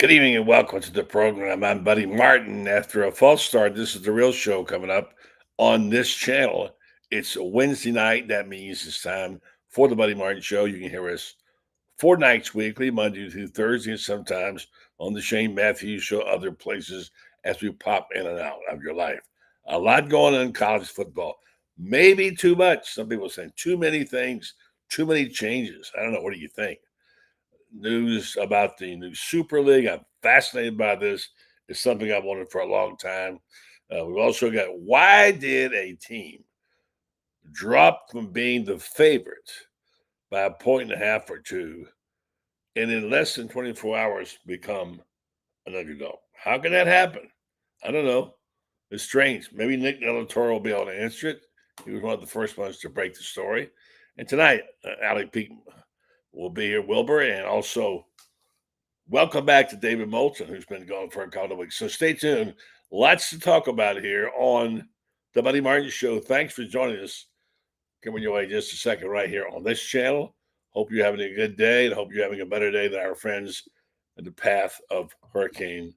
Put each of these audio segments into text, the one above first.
Good evening and welcome to the program. I'm Buddy Martin. After a false start, this is the real show coming up on this channel. It's a Wednesday night. That means it's time for the Buddy Martin Show. You can hear us 4 nights weekly, Monday through Thursday, and sometimes on the Shane Matthews Show, other places as we pop in and out of your life. A lot going on in college football. Maybe too much. Some people are saying too many things, too many changes. I don't know. What do you think? News about the new Super League. I'm fascinated by this. It's something I've wanted for a long time. We've also got why did a team drop from being the favorite by a point and a half or two and in less than 24 hours become an underdog? How can that happen? I don't know. It's strange. Maybe Nick Torre will be able to answer it. He was one of the first ones to break the story. And tonight, Alec Peak will be here, Wilbur, and also welcome back to David Moulton, who's been gone for a couple of weeks. So stay tuned. Lots to talk about here on the Buddy Martin Show. Thanks for joining us. Coming your way just a second right here on this channel. Hope you're having a good day and hope you're having a better day than our friends in the path of Hurricane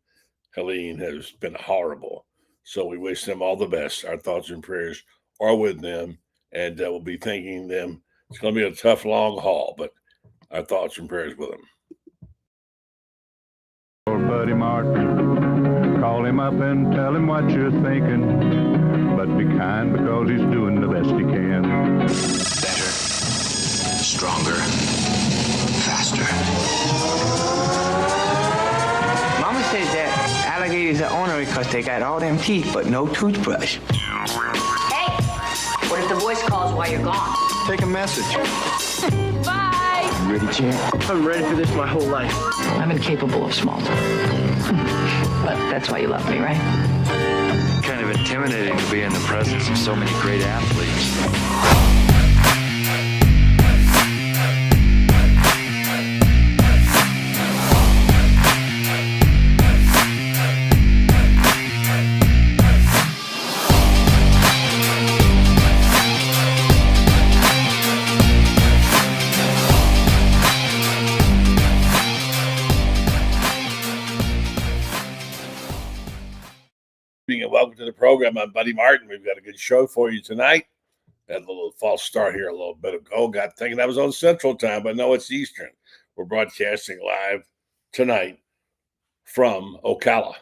Helene has been horrible. So we wish them all the best. Our thoughts and prayers are with them, and we'll be thanking them. It's going to be a tough, long haul, but our thoughts and prayers with them. Buddy Martin, call him up and tell him what you're thinking, but be kind because he's doing the best he can. Better, stronger, faster. Mama says that alligators are ornery because they got all them teeth but no toothbrush. Hey, what if the voice calls while you're gone? Take a message. Bye. You ready, champ? I'm ready for this my whole life. I'm incapable of small talk. But that's why you love me, right? Kind of intimidating to be in the presence of so many great athletes. And welcome to the program. I'm Buddy Martin. We've got a good show for you tonight. Had a little false start here a little bit ago. Got thinking I was on Central Time, but no, it's Eastern. We're broadcasting live tonight from Ocala.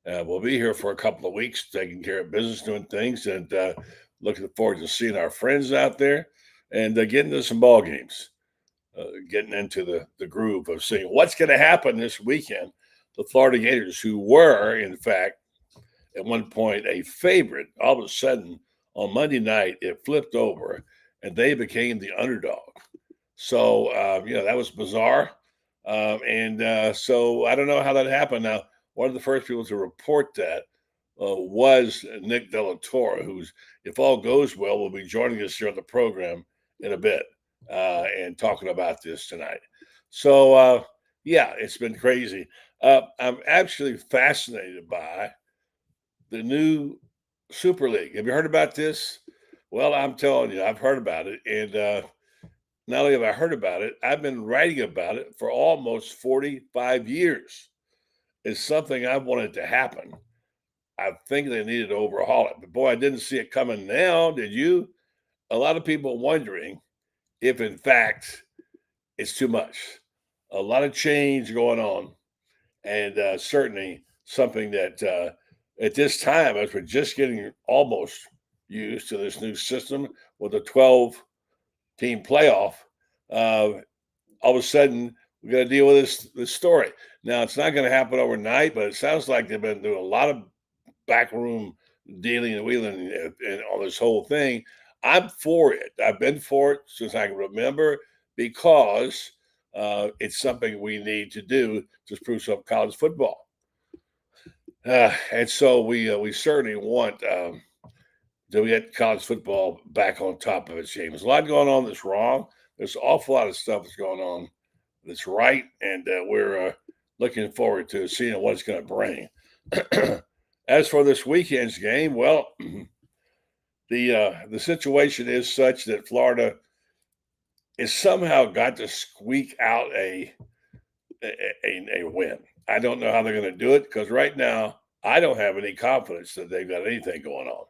We'll be here for a couple of weeks, taking care of business, doing things, and looking forward to seeing our friends out there and getting to some ball games, getting into the groove of seeing what's going to happen this weekend. The Florida Gators, who were, in fact, at one point a favorite, all of a sudden on Monday night, it flipped over and they became the underdog. So, that was bizarre. So I don't know how that happened. Now, one of the first people to report that was Nick Torre, who's, if all goes well, will be joining us here on the program in a bit and talking about this tonight. So, it's been crazy. I'm actually fascinated by the new Super League. Have you heard about this? Well, I'm telling you, I've heard about it. And not only have I heard about it, I've been writing about it for almost 45 years. It's something I've wanted to happen. I think they needed to overhaul it. But boy, I didn't see it coming now. Did you? A lot of people wondering if, in fact, it's too much. A lot of change going on. And certainly something that at this time, as we're just getting almost used to this new system with a 12-team playoff, all of a sudden we got to deal with this story. Now, it's not going to happen overnight, but it sounds like they've been doing a lot of backroom dealing and wheeling and all this whole thing. I'm for it. I've been for it since I can remember because it's something we need to do to spruce up college football. And so we certainly want to get college football back on top of its game. There's a lot going on that's wrong. There's an awful lot of stuff that's going on that's right, and we're looking forward to seeing what it's going to bring. As for this weekend's game, well, the situation is such that Florida has somehow got to squeak out a a win. I don't know how they're going to do it because right now I don't have any confidence that they've got anything going on.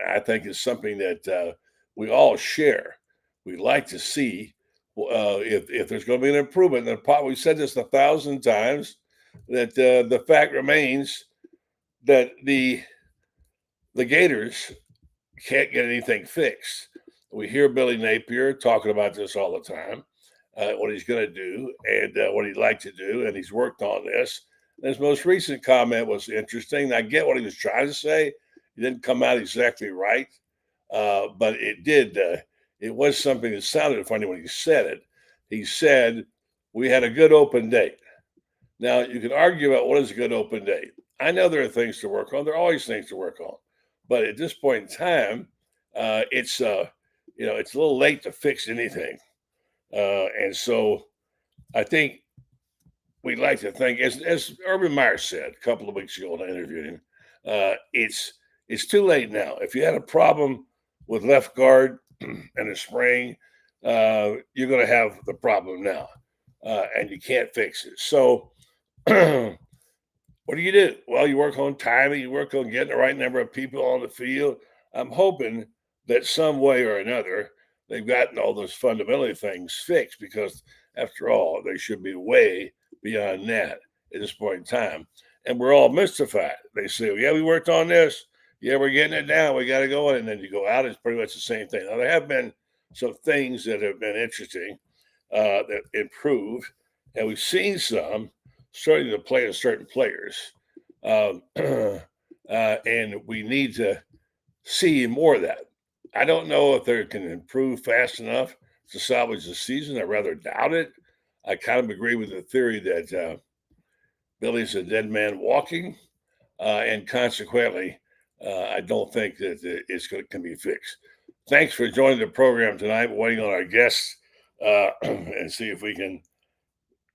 I think it's something that we all share. We like to see if there's going to be an improvement. And we said this 1,000 times that the fact remains that the Gators can't get anything fixed. We hear Billy Napier talking about this all the time, what he's going to do and what he'd like to do, and he's worked on this. And his most recent comment was interesting. I get what he was trying to say. It didn't come out exactly right, but it did. It was something that sounded funny when he said it. He said, we had a good open date. Now, you can argue about what is a good open date. I know there are things to work on. There are always things to work on. But at this point in time, it's a little late to fix anything. And so I think we'd like to think, as Urban Meyer said a couple of weeks ago when I interviewed him, it's too late now. If you had a problem with left guard in the spring, you're going to have the problem now, and you can't fix it. So what do you do? Well, you work on timing. You work on getting the right number of people on the field. I'm hoping that some way or another they've gotten all those fundamental things fixed because, after all, they should be way beyond that at this point in time. And we're all mystified. They say, yeah, we worked on this. Yeah, we're getting it down. We got to go in. And then you go out. It's pretty much the same thing. Now, there have been some things that have been interesting that improved. And we've seen some starting to play in certain players. And we need to see more of that. I don't know if they can improve fast enough to salvage the season. I rather doubt it. I kind of agree with the theory that Billy's a dead man walking, and consequently, I don't think that can be fixed. Thanks for joining the program tonight. We're waiting on our guests and see if we can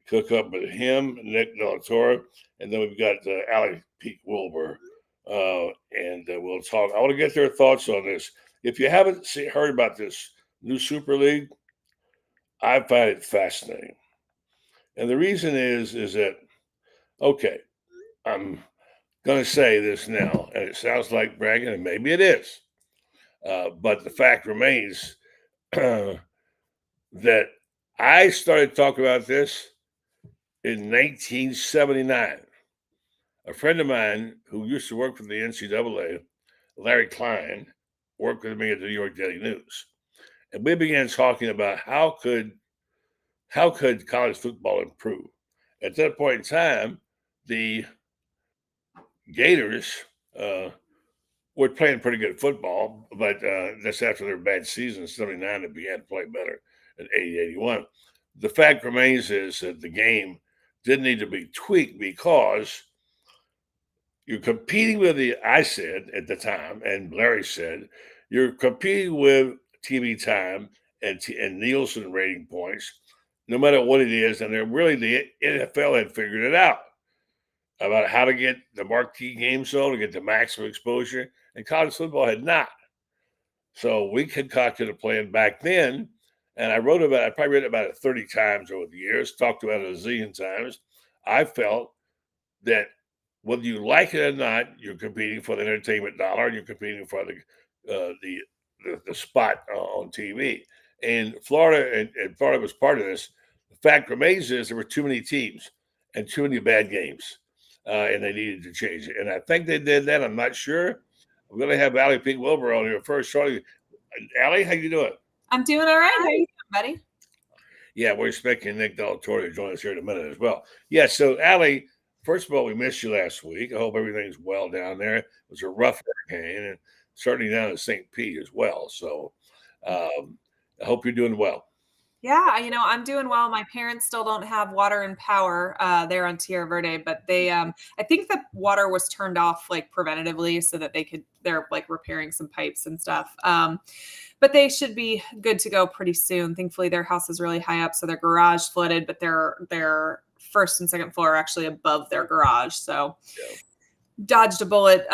cook up with him, Nick Torre, and then we've got Allie Peak Wilbur, and we'll talk. I want to get their thoughts on this. If you haven't heard about this new Super League, I find it fascinating. And the reason is that, okay, I'm going to say this now, and it sounds like bragging, and maybe it is. But the fact remains that I started talking about this in 1979. A friend of mine who used to work for the NCAA, Larry Klein, worked with me at the New York Daily News. And we began talking about how could college football improve. At that point in time, the Gators were playing pretty good football, but that's after their bad season in 79, they began to play better in 80, 81. The fact remains is that the game did need to be tweaked because you're competing with I said at the time, and Larry said, you're competing with TV time and Nielsen rating points, no matter what it is. And the NFL had figured it out about how to get the marquee game zone to get the maximum exposure, and college football had not. So we concocted a plan back then, and I probably read about it 30 times over the years, talked about it a zillion times. I felt that whether you like it or not, you're competing for the entertainment dollar, and you're competing for the spot on TV. And Florida, and Florida was part of this. The fact remains is there were too many teams and too many bad games, and they needed to change it. And I think they did that. I'm not sure. I'm going to have Allie Peak Wilbur on here first. Shortly. Allie, how you doing? I'm doing all right. How you doing, buddy? Yeah, we're expecting Nick Torre to join us here in a minute as well. Yeah, so Allie, first of all, we missed you last week. I hope everything's well down there. It was a rough hurricane, and certainly down in St. Pete as well. So I hope you're doing well. Yeah, I'm doing well. My parents still don't have water and power there on Tierra Verde, but they, I think the water was turned off like preventatively so that they're like repairing some pipes and stuff. But they should be good to go pretty soon. Thankfully, their house is really high up, so their garage flooded, but their first and second floor are actually above their garage. So yeah. Dodged a bullet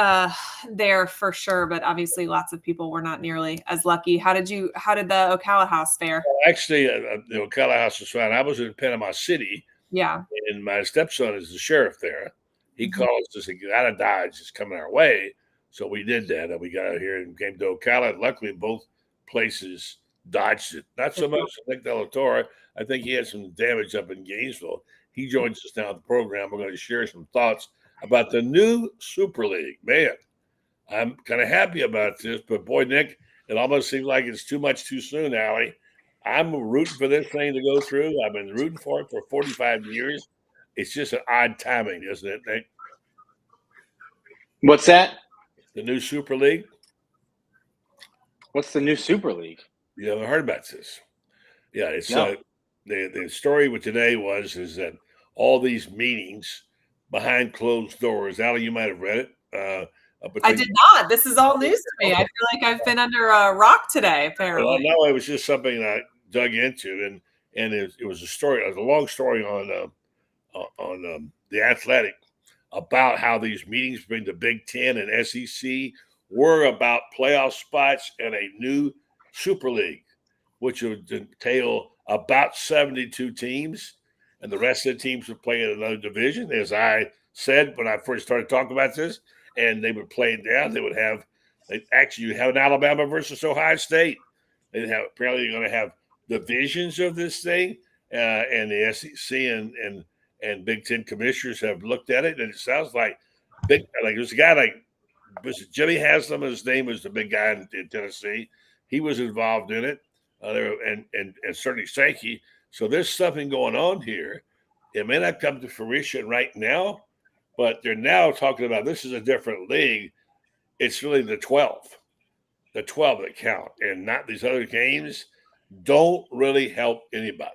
there for sure, but obviously lots of people were not nearly as lucky. How did the Ocala house fare? Well, actually, the Ocala house was fine. I was in Panama City, Yeah. And my stepson is the sheriff there. He Mhm. called us to say, get out of Dodge. It's coming our way. So we did that. And we got out here and came to Ocala. Luckily, both places dodged it. Not so much Nick De La Torre. I think he had some damage up in Gainesville. He joins us now at the program. We're going to share some thoughts about the new Super League. Man, I'm kind of happy about this. But boy, Nick, it almost seems like it's too much too soon, Allie. I'm rooting for this thing to go through. I've been rooting for it for 45 years. It's just an odd timing, isn't it, Nick? What's that? The new Super League? What's the new Super League? You haven't heard about this. Yeah, it's No. The story with today is that all these meetings behind closed doors. Allie, you might have read it. I did not. This is all news to me. I feel like I've been under a rock today, apparently. No, it was just something I dug into, and it was a story. It was a long story on the Athletic about how these meetings between the Big Ten and SEC were about playoff spots and a new Super League, which would entail about 72 teams, and the rest of the teams would play in another division, as I said when I first started talking about this. And they would play it down. They actually have an Alabama versus Ohio State. Apparently they're going to have divisions of this thing, and the SEC and Big Ten commissioners have looked at it, and it sounds like there's a guy was Jimmy Haslam. His name was the big guy in Tennessee. He was involved in it, and certainly Sankey. So there's something going on here. It may not come to fruition right now, but they're now talking about this is a different league. It's really the 12 that count, and not these other games don't really help anybody.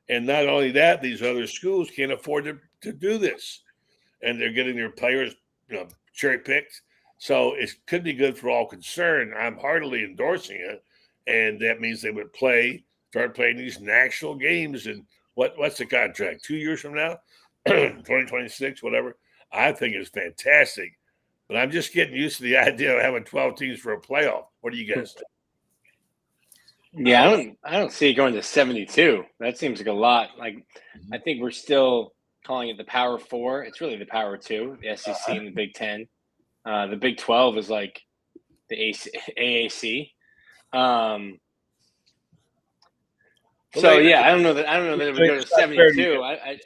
And not only that, these other schools can't afford to do this, and they're getting their players, cherry picked. So it could be good for all concerned. I'm heartily endorsing it, and that means they would start playing these national games. And what's the contract? 2 years from now, 2026, whatever. I think it's fantastic, but I'm just getting used to the idea of having 12 teams for a playoff. What do you guys think? Yeah, I don't see it going to 72. That seems like a lot. I think we're still calling it the Power Four. It's really the Power Two, the SEC and the Big Ten. The Big 12 is like the AAC. So yeah, I don't know that it would go to 72. I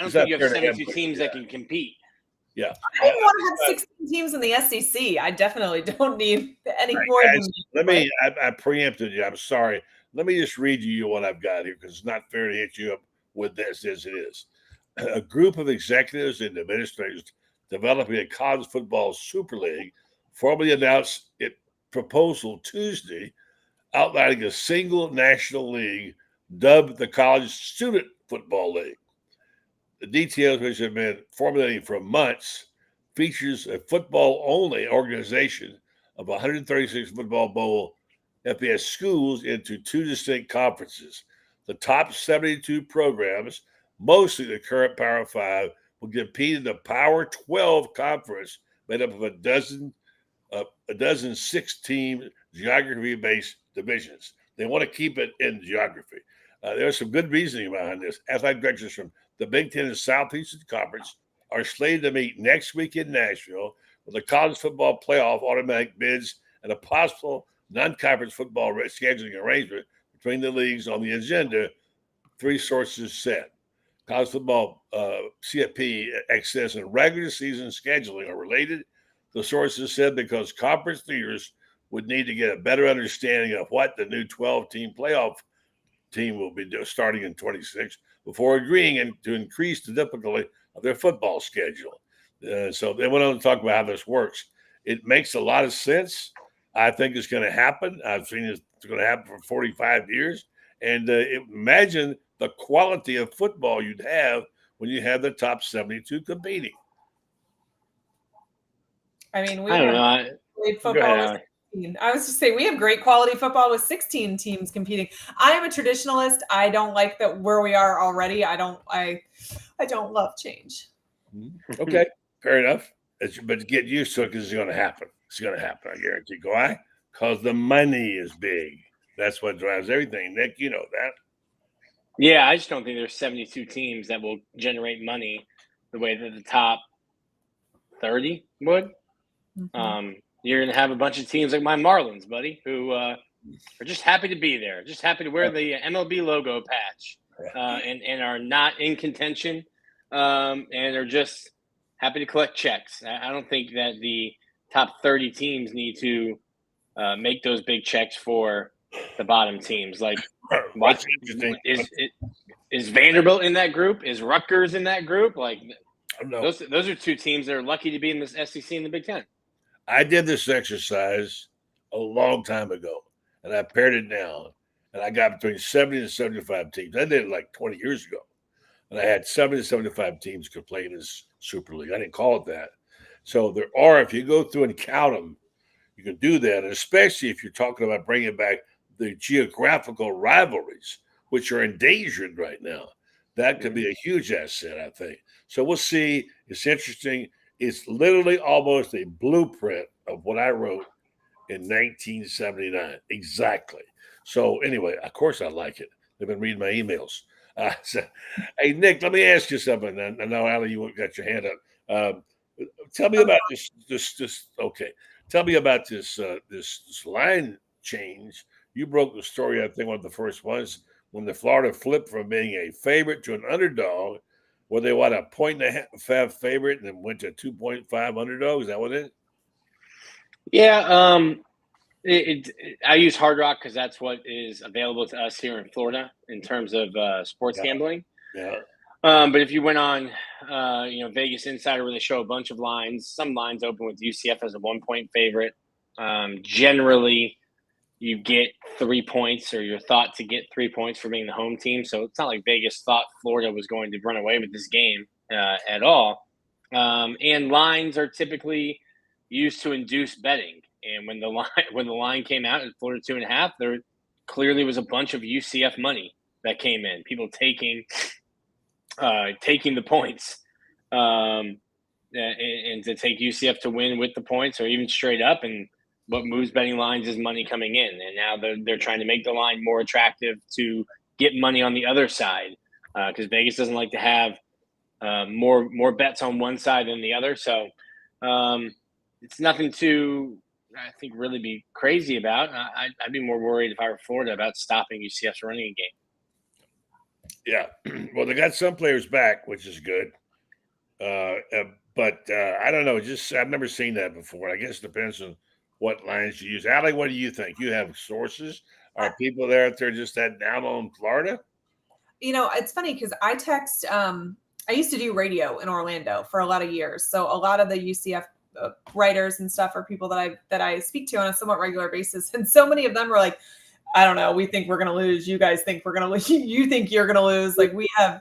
don't think you have 72 teams that can compete. Yeah, I didn't want to have 16 teams in the SEC. I definitely don't need any more than I preempted you. I'm sorry. Let me just read you what I've got here, because it's not fair to hit you up with this as it is. A group of executives and administrators developing a college football Super League formally announced its proposal Tuesday, outlining a single national league dubbed the College Student Football League. The details, which have been formulating for months, features a football-only organization of 136 football bowl FBS schools into two distinct conferences. The top 72 programs, mostly the current Power 5, will compete in the Power 12 conference made up of a dozen 6-team geography-based divisions. They want to keep it in geography. There's some good reasoning behind this. Athletic directors from the Big Ten and Southeastern Conference are slated to meet next week in Nashville with the college football playoff automatic bids and a possible non-conference football scheduling arrangement between the leagues on the agenda, three sources said. College football CFP access and regular season scheduling are related, the sources said, because conference leaders would need to get a better understanding of what the new 12-team playoff team will be starting in 26 before agreeing to increase the difficulty of their football schedule. So they went on to talk about how this works. It makes a lot of sense. I think it's going to happen. I've seen it's going to happen for 45 years. And imagine the quality of football you'd have when you have the top 72 competing. I mean, I don't know. Great football. I was just saying we have great quality football with 16 teams competing. I am a traditionalist. I don't like that where we are already. I don't love change. Okay, fair enough. But get used to it, because it's going to happen. It's going to happen, I guarantee. Why? Because the money is big. That's what drives everything. Nick, you know that. Yeah, I just don't think there's 72 teams that will generate money the way that the top 30 would. You're going to have a bunch of teams like my Marlins, buddy, who are just happy to be there, just happy to wear the MLB logo patch, and are not in contention, and are just happy to collect checks. I don't think that the top 30 teams need to make those big checks for the bottom teams. Like, what is Vanderbilt in that group? Is Rutgers in that group? Like, those are two teams that are lucky to be in this SEC and the Big Ten. I did this exercise a long time ago, and I pared it down, and I got between 70 and 75 teams. I did it like 20 years ago, and I had 70 to 75 teams could play in this Super League. I didn't call it that. So there are, if you go through and count them, you can do that, and especially if you're talking about bringing back the geographical rivalries, which are endangered right now. That could be a huge asset, I think. So we'll see. It's interesting. It's literally almost a blueprint of what I wrote in 1979. Exactly. So anyway, of course I like it. They've been reading my emails. Hey, Nick, let me ask you something. I know, Allie, you got your hand up. Tell me about this. Okay. Tell me about this line change. You broke the story, I think, one of the first ones, when the Florida flipped from being a favorite to an underdog. Were they, what, a 1.5 favorite and then went to 2.5 underdog? Is that what it is? Yeah. I use Hard Rock because that's what is available to us here in Florida in terms of sports gambling. Yeah. But if you went on, Vegas Insider, where they show a bunch of lines, some lines open with UCF as a 1-point favorite. Generally, you get 3 points, or you're thought to get 3 points for being the home team. So it's not like Vegas thought Florida was going to run away with this game at all. And lines are typically used to induce betting. And when the line came out at Florida 2.5, there clearly was a bunch of UCF money that came in. People taking the points, and to take UCF to win with the points, or even straight up. And what moves betting lines is money coming in, and now they're trying to make the line more attractive to get money on the other side, because Vegas doesn't like to have more bets on one side than the other. So it's nothing to, I think, really be crazy about. I'd be more worried if I were Florida about stopping UCF's running game. Yeah, well, they got some players back, which is good. But I don't know. I've never seen that before. I guess it depends on what lines you use. Allie, what do you think? You have sources? Are people there out there just that down on Florida? It's funny because I text. I used to do radio in Orlando for a lot of years, so a lot of the UCF writers and stuff are people that I speak to on a somewhat regular basis, and so many of them were like, I don't know, we think we're going to lose. You guys think we're going to lose. You think you're going to lose. Like, we have,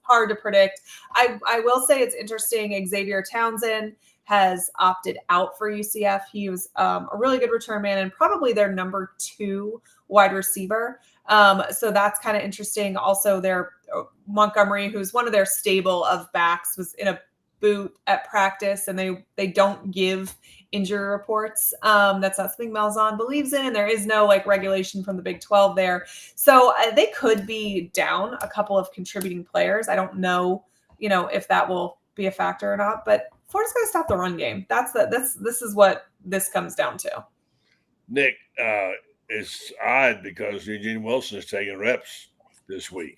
hard to predict. I will say it's interesting. Xavier Townsend has opted out for UCF. He was a really good return man and probably their number 2 wide receiver. So that's kind of interesting. Also, their Montgomery, who's one of their stable of backs, was in a boot at practice, and they don't give injury reports. That's not something Malzahn believes in, and there is no regulation from the Big 12 there. So they could be down a couple of contributing players. I don't know, if that will be a factor or not, but Florida's going to stop the run game. This is what this comes down to. Nick, it's odd because Eugene Wilson is taking reps this week.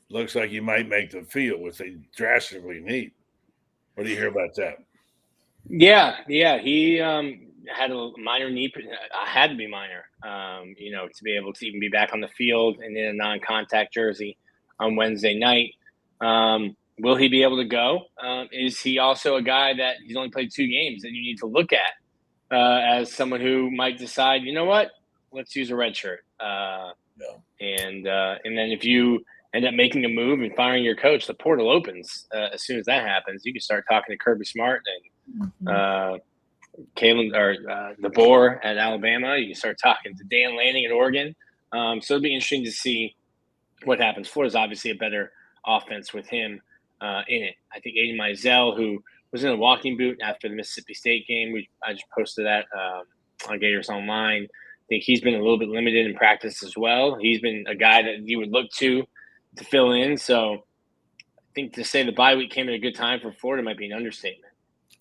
Looks like he might make the field, which they drastically need. What do you hear about that? Yeah. He had a minor knee. Had to be minor, to be able to even be back on the field and in a non-contact jersey on Wednesday night. Will he be able to go? Is he also a guy that he's only played 2 games that you need to look at as someone who might decide, you know what, let's use a red shirt. And then if you end up making a move and firing your coach, the portal opens as soon as that happens. You can start talking to Kirby Smart and Kalen or DeBoer at Alabama. You can start talking to Dan Lanning at Oregon. So it'll be interesting to see what happens. Florida's obviously a better offense with him in it. I think Aiden Mizell, who was in a walking boot after the Mississippi State game, I just posted that on Gators Online. I think he's been a little bit limited in practice as well. He's been a guy that you would look to to fill in. So I think to say the bye week came at a good time for Florida might be an understatement.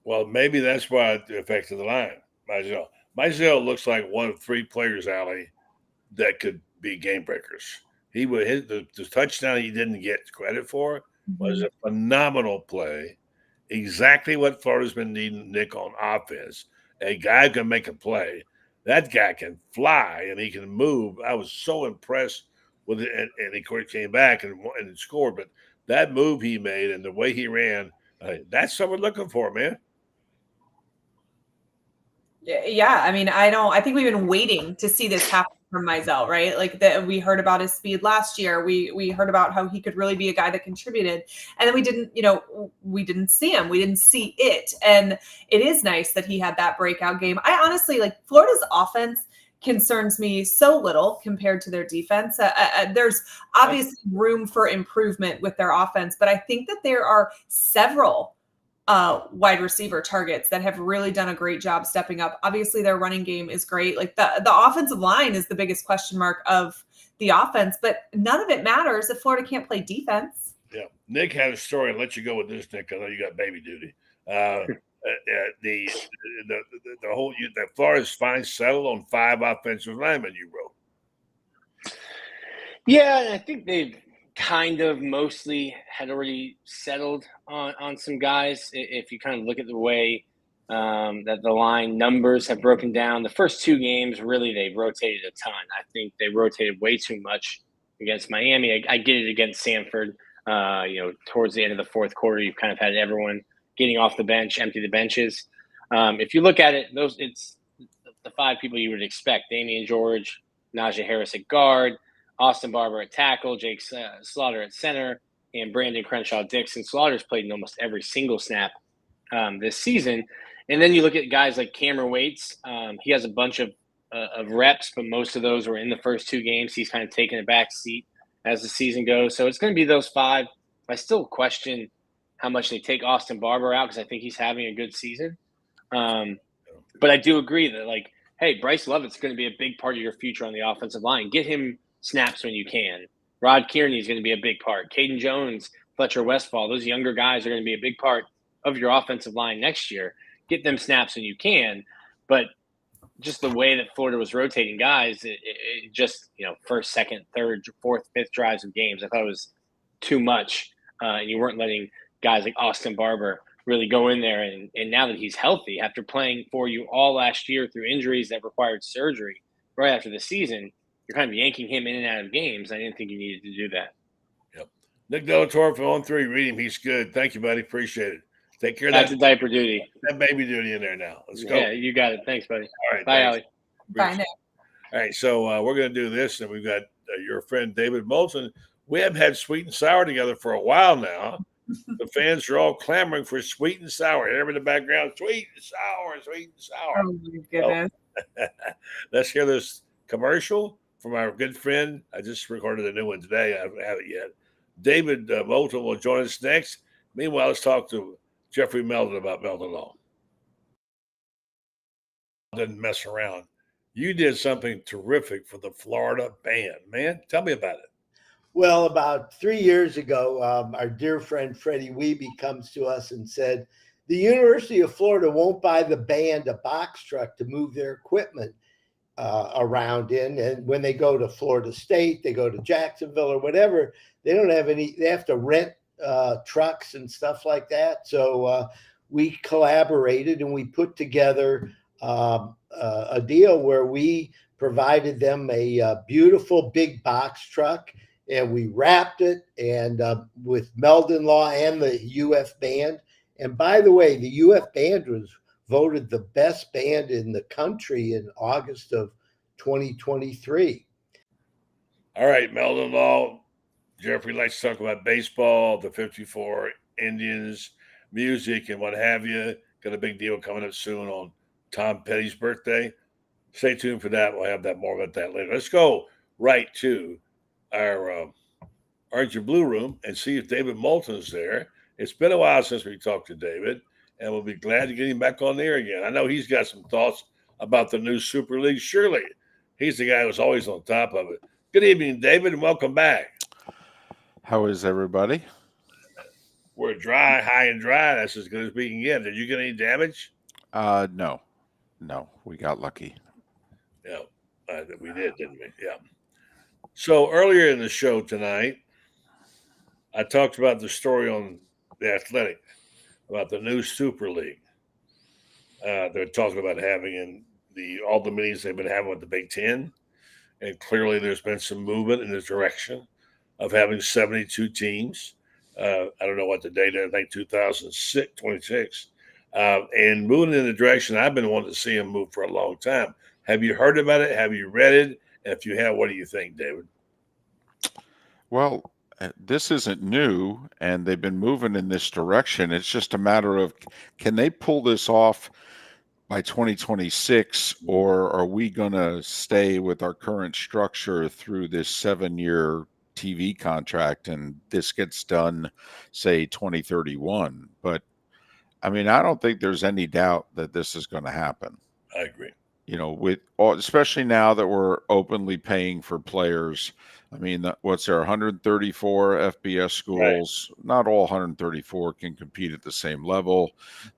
Well, maybe that's why it affected the line. Mizell looks like one of 3 players, Allie, that could be game breakers. He would hit the touchdown he didn't get credit for was a phenomenal play. Exactly what Florida's been needing, Nick, on offense. A guy can make a play. That guy can fly and he can move. I was so impressed with it, and he came back and scored. But that move he made and the way he ran, that's what we're looking for, man. Yeah, I mean, I think we've been waiting to see this happen from Mizell, right? Like that we heard about his speed last year. We heard about how he could really be a guy that contributed. And then we didn't see him. We didn't see it. And it is nice that he had that breakout game. I honestly like Florida's offense concerns me so little compared to their defense. There's obviously room for improvement with their offense, but I think that there are several wide receiver targets that have really done a great job stepping up. Obviously, their running game is great. Like the offensive line is the biggest question mark of the offense, but none of it matters if Florida can't play defense. Yeah. Nick had a story. I'll let you go with this, Nick. I know you got baby duty. The whole Florida's fine settled on 5 offensive linemen you wrote. Yeah, and I think they've kind of mostly had already settled on some guys. If you kind of look at the way that the line numbers have broken down, the first 2 games, really, they've rotated a ton. I think they rotated way too much against Miami. I get it against Samford. Towards the end of the fourth quarter, you've kind of had everyone getting off the bench, empty the benches. If you look at it, it's the 5 people you would expect: Damian George, Najee Harris at guard, Austin Barber at tackle, Jake Slaughter at center, and Brandon Crenshaw-Dixon. Slaughter's played in almost every single snap this season. And then you look at guys like Cameron Waits. He has a bunch of reps, but most of those were in the first 2 games. He's kind of taken a back seat as the season goes. So it's going to be those 5. I still question how much they take Austin Barber out because I think he's having a good season. But I do agree that, like, hey, Bryce Lovett's going to be a big part of your future on the offensive line. Get him snaps when you can. Rod Kearney is going to be a big part. Caden Jones, Fletcher Westfall, those younger guys are going to be a big part of your offensive line next year. Get them snaps when you can. But just the way that Florida was rotating guys, it just, first, second, third, fourth, fifth drives of games, I thought it was too much. And you weren't letting guys like Austin Barber really go in there. And now that he's healthy, after playing for you all last year through injuries that required surgery right after the season, you're kind of yanking him in and out of games. I didn't think you needed to do that. Yep. Nick Delatorre from On 3. Read him. He's good. Thank you, buddy. Appreciate it. Take care of That's a diaper duty. That baby duty in there now. Let's go. Yeah, you got it. Thanks, buddy. All right. Bye, Allie. Bye, Nick. All right. So we're going to do this, and we've got your friend David Moulton. We haven't had sweet and sour together for a while now. The fans are all clamoring for sweet and sour. Hear in the background, sweet and sour, sweet and sour. Oh, my goodness. So, let's hear this commercial from our good friend. I just recorded a new one today. I haven't had it yet. David Moulton will join us next. Meanwhile, let's talk to Jeffrey Meldon about Meldon Law. Didn't mess around. You did something terrific for the Florida band, man. Tell me about it. Well, about 3 years ago, our dear friend Freddie Wiebe comes to us and said, the University of Florida won't buy the band a box truck to move their equipment around in. And when they go to Florida State, they go to Jacksonville or whatever, they don't have any, they have to rent trucks and stuff like that. So we collaborated and we put together a deal where we provided them a beautiful big box truck, and we wrapped it and with Meldon Law and the UF band. And by the way, the UF band was voted the best band in the country in August of 2023. All right, Meldon Law. Jeffrey likes to talk about baseball, the 54 Indians, music, and what have you. Got a big deal coming up soon on Tom Petty's birthday. Stay tuned for that. We'll have that more about that later. Let's go right to our Orange and Blue room and see if David Moulton's there. It's been a while since we talked to David, and we'll be glad to get him back on there again. I know he's got some thoughts about the new Super League. Surely he's the guy who's always on top of it. Good evening, David, and welcome back. How is everybody? We're dry, high and dry. That's as good as we can get. Did you get any damage? No, we got lucky. Yeah, we did, didn't we? Yeah. So earlier in the show tonight, I talked about the story on the Athletic about the new Super League. They're talking about having in all the meetings they've been having with the Big Ten, and clearly there's been some movement in the direction of having 72 teams. I don't know what the date is. I think 2026, and moving in the direction I've been wanting to see them move for a long time. Have you heard about it? Have you read it? And if you have, what do you think, David? Well, this isn't new, and they've been moving in this direction. It's just a matter of, can they pull this off by 2026, or are we going to stay with our current structure through this 7-year TV contract and this gets done, say, 2031? But I mean, I don't think there's any doubt that this is going to happen. I agree. Especially now that we're openly paying for players. I mean, what's there, 134 FBS schools? Right. Not all 134 can compete at the same level.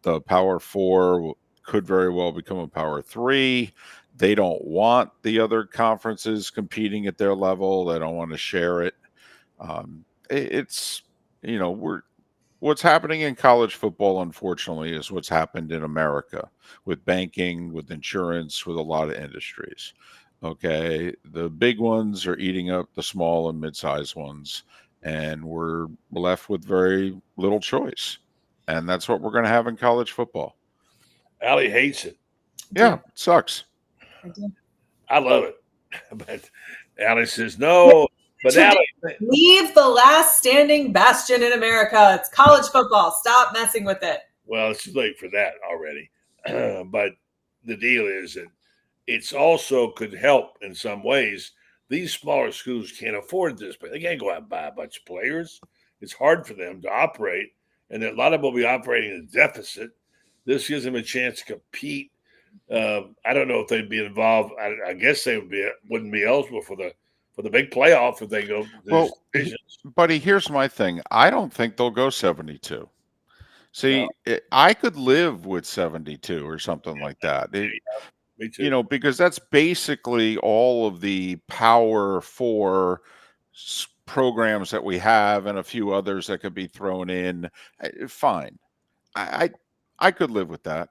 The Power 4 could very well become a Power 3. They don't want the other conferences competing at their level. They don't want to share it. What's happening in college football, unfortunately, is what's happened in America with banking, with insurance, with a lot of industries. Okay, the big ones are eating up the small and mid-sized ones, and we're left with very little choice. And that's what we're going to have in college football. Allie hates it. Yeah, it sucks. I love it. But Allie says, no. But Allie, leave the last standing bastion in America. It's college football. Stop messing with it. Well, it's too late for that already. But the deal is that it's also could help in some ways. These smaller schools can't afford this, but they can't go out and buy a bunch of players. It's hard for them to operate, and a lot of them will be operating in a deficit. This gives them a chance to compete. I don't know if they'd be involved. I guess they wouldn't be eligible for the big playoff if they go. Well, buddy, here's my thing. I don't think they'll go 72. See, I could live with 72 or something like that. Me too. Because that's basically all of the Power 4 programs that we have and a few others that could be thrown in. Fine. I could live with that.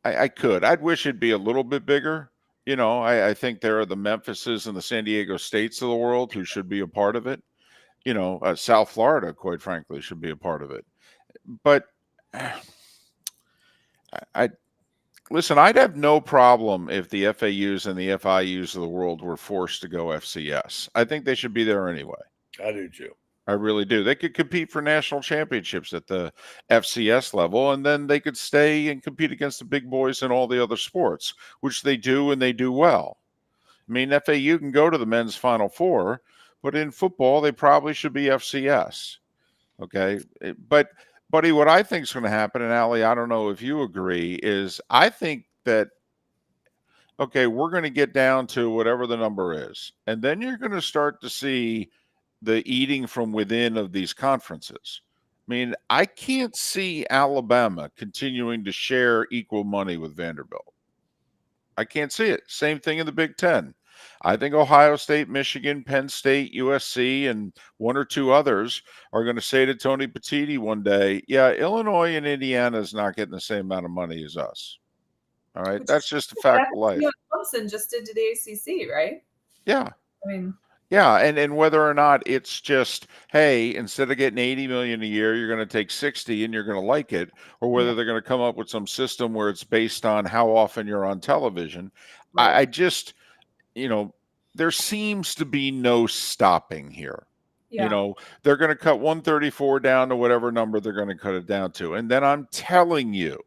I could. I'd wish it'd be a little bit bigger. I think there are the Memphises and the San Diego States of the world who should be a part of it. South Florida, quite frankly, should be a part of it. But listen, I'd have no problem if the FAUs and the FIUs of the world were forced to go FCS. I think they should be there anyway. I do too. I really do. They could compete for national championships at the FCS level, and then they could stay and compete against the big boys in all the other sports, which they do, and they do well. I mean, FAU can go to the men's Final Four, but in football, they probably should be FCS. Okay? But, buddy, what I think is going to happen, and Allie, I don't know if you agree, is I think that, okay, we're going to get down to whatever the number is, and then you're going to start to see the eating from within of these conferences. I mean, I can't see Alabama continuing to share equal money with Vanderbilt. I can't see it. Same thing in the Big Ten. I think Ohio State, Michigan, Penn State, USC, and one or two others are going to say to Tony Petitti one day, yeah, Illinois and Indiana is not getting the same amount of money as us. All right. That's just a fact of life. Clemson just did to the ACC, right? Yeah. I mean, yeah, and whether or not it's just, hey, instead of getting 80 million a year, you're going to take 60 and you're going to like it, or whether they're going to come up with some system where it's based on how often you're on television. Right. I just, there seems to be no stopping here. Yeah. They're going to cut 134 down to whatever number they're going to cut it down to. And then I'm telling you,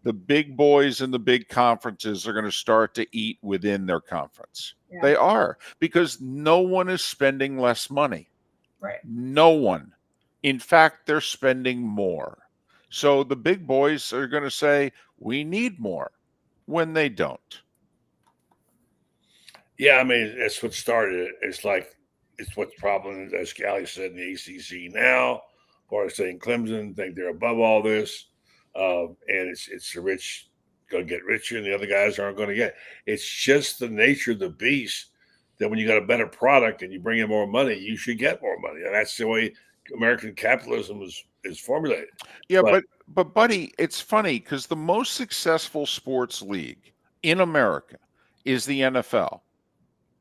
the big boys in the big conferences are going to start to eat within their conference. Yeah. They are, because no one is spending less money. Right. No one. In fact, they're spending more. So the big boys are going to say, we need more, when they don't. Yeah, I mean, that's what started it. It's like it's what's the problem, as Scally said, in the ACC now. Florida State and Clemson think they're above all this, and it's the rich going to get richer, and the other guys aren't going to get. It's just the nature of the beast that when you got a better product and you bring in more money, you should get more money, and that's the way American capitalism is formulated. Yeah, but buddy, it's funny because the most successful sports league in America is the NFL.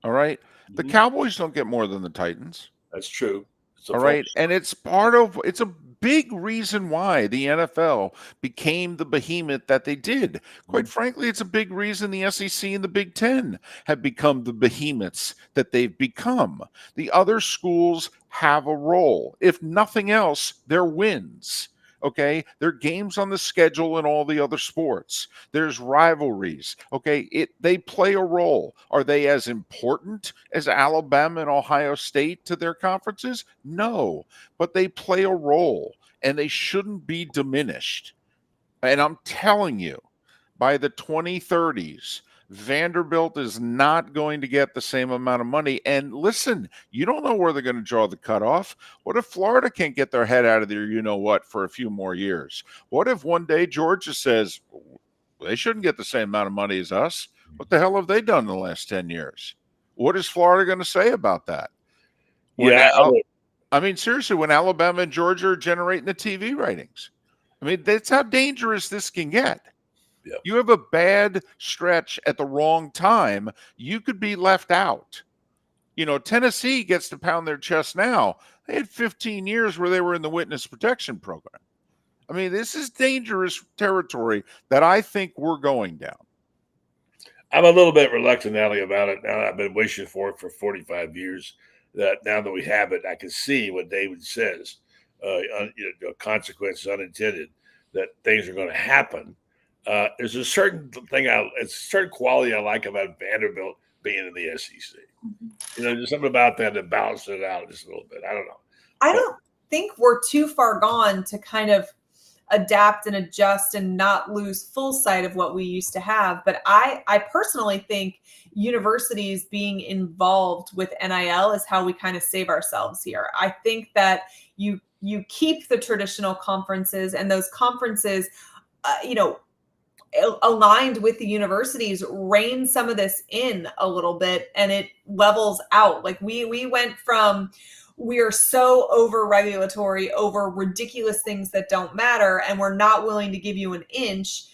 All right, the Cowboys don't get more than the Titans. That's true. All right, and it's a big reason why the NFL became the behemoth that they did. Quite frankly, it's a big reason the SEC and the Big Ten have become the behemoths that they've become. The other schools have a role. If nothing else, they're wins. Okay, there are games on the schedule in all the other sports. There's rivalries. Okay, they play a role. Are they as important as Alabama and Ohio State to their conferences? No, but they play a role, and they shouldn't be diminished. And I'm telling you, by the 2030s, Vanderbilt is not going to get the same amount of money. And listen, you don't know where they're going to draw the cutoff. What if Florida can't get their head out of there, you know what, for a few more years? What if one day Georgia says they shouldn't get the same amount of money as us? What the hell have they done in the last 10 years? What is Florida going to say about that? I mean, seriously, when Alabama and Georgia are generating the TV ratings, I mean, that's how dangerous this can get. Yep. You have a bad stretch at the wrong time, you could be left out. Tennessee gets to pound their chest now. They had 15 years where they were in the witness protection program. I mean, this is dangerous territory that I think we're going down. I'm a little bit reluctant, Allie, about it. Now I've been wishing for it for 45 years. That now that we have it, I can see what David says. Consequences unintended, that things are going to happen. There's a certain certain quality I like about Vanderbilt being in the SEC. There's something about that that balances it out just a little bit. I don't know. I don't think we're too far gone to kind of adapt and adjust and not lose full sight of what we used to have. But I personally think universities being involved with NIL is how we kind of save ourselves here. I think that you keep the traditional conferences, and those conferences, aligned with the universities, rein some of this in a little bit, and it levels out. Like we went from, we are so over regulatory, over ridiculous things that don't matter, and we're not willing to give you an inch,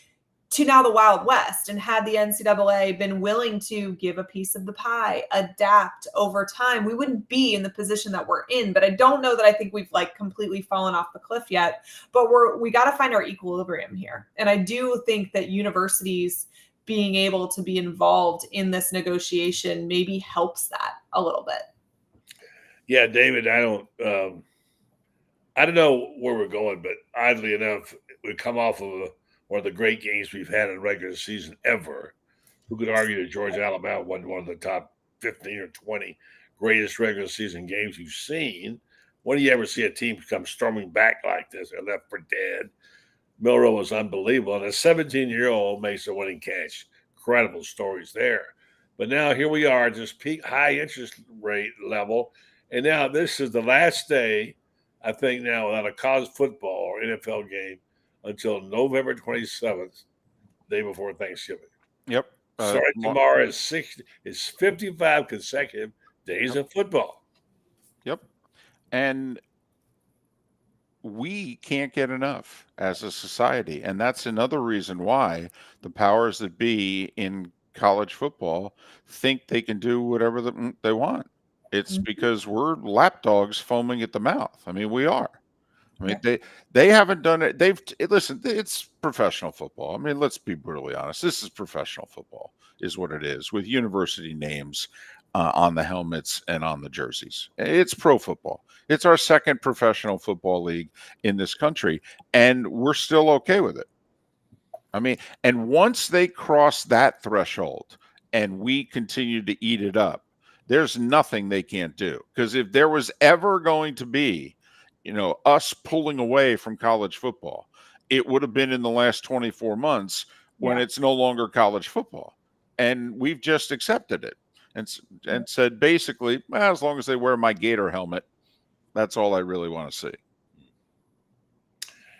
to now the Wild West. And had the NCAA been willing to give a piece of the pie, adapt over time, we wouldn't be in the position that we're in. But I don't know that I think we've completely fallen off the cliff yet, but we got to find our equilibrium here. And I do think that universities being able to be involved in this negotiation maybe helps that a little bit. Yeah, David, I don't know where we're going, but oddly enough, we come off of one of the great games we've had in regular season ever. Who could argue that Georgia Alabama wasn't one of the top 15 or 20 greatest regular season games you've seen? When do you ever see a team come storming back like this? They're left for dead. Milroe was unbelievable, and a 17-year-old makes a winning catch. Incredible stories there. But now here we are, just peak high interest rate level, and now this is the last day, I think, now without a college football or NFL game until November 27th, day before Thanksgiving. Yep. Tomorrow is 55 consecutive days of football. Yep. And we can't get enough as a society. And that's another reason why the powers that be in college football think they can do whatever they want. It's because we're lapdogs foaming at the mouth. I mean, we are. I mean, they haven't done it. Listen, it's professional football. I mean, let's be brutally honest. This is professional football is what it is, with university names on the helmets and on the jerseys. It's pro football. It's our second professional football league in this country, and we're still okay with it. I mean, and once they cross that threshold and we continue to eat it up, there's nothing they can't do. Because if there was ever going to be, us pulling away from college football, it would have been in the last 24 months when it's no longer college football. And we've just accepted it. and said basically, well, as long as they wear my Gator helmet, that's all I really want to see.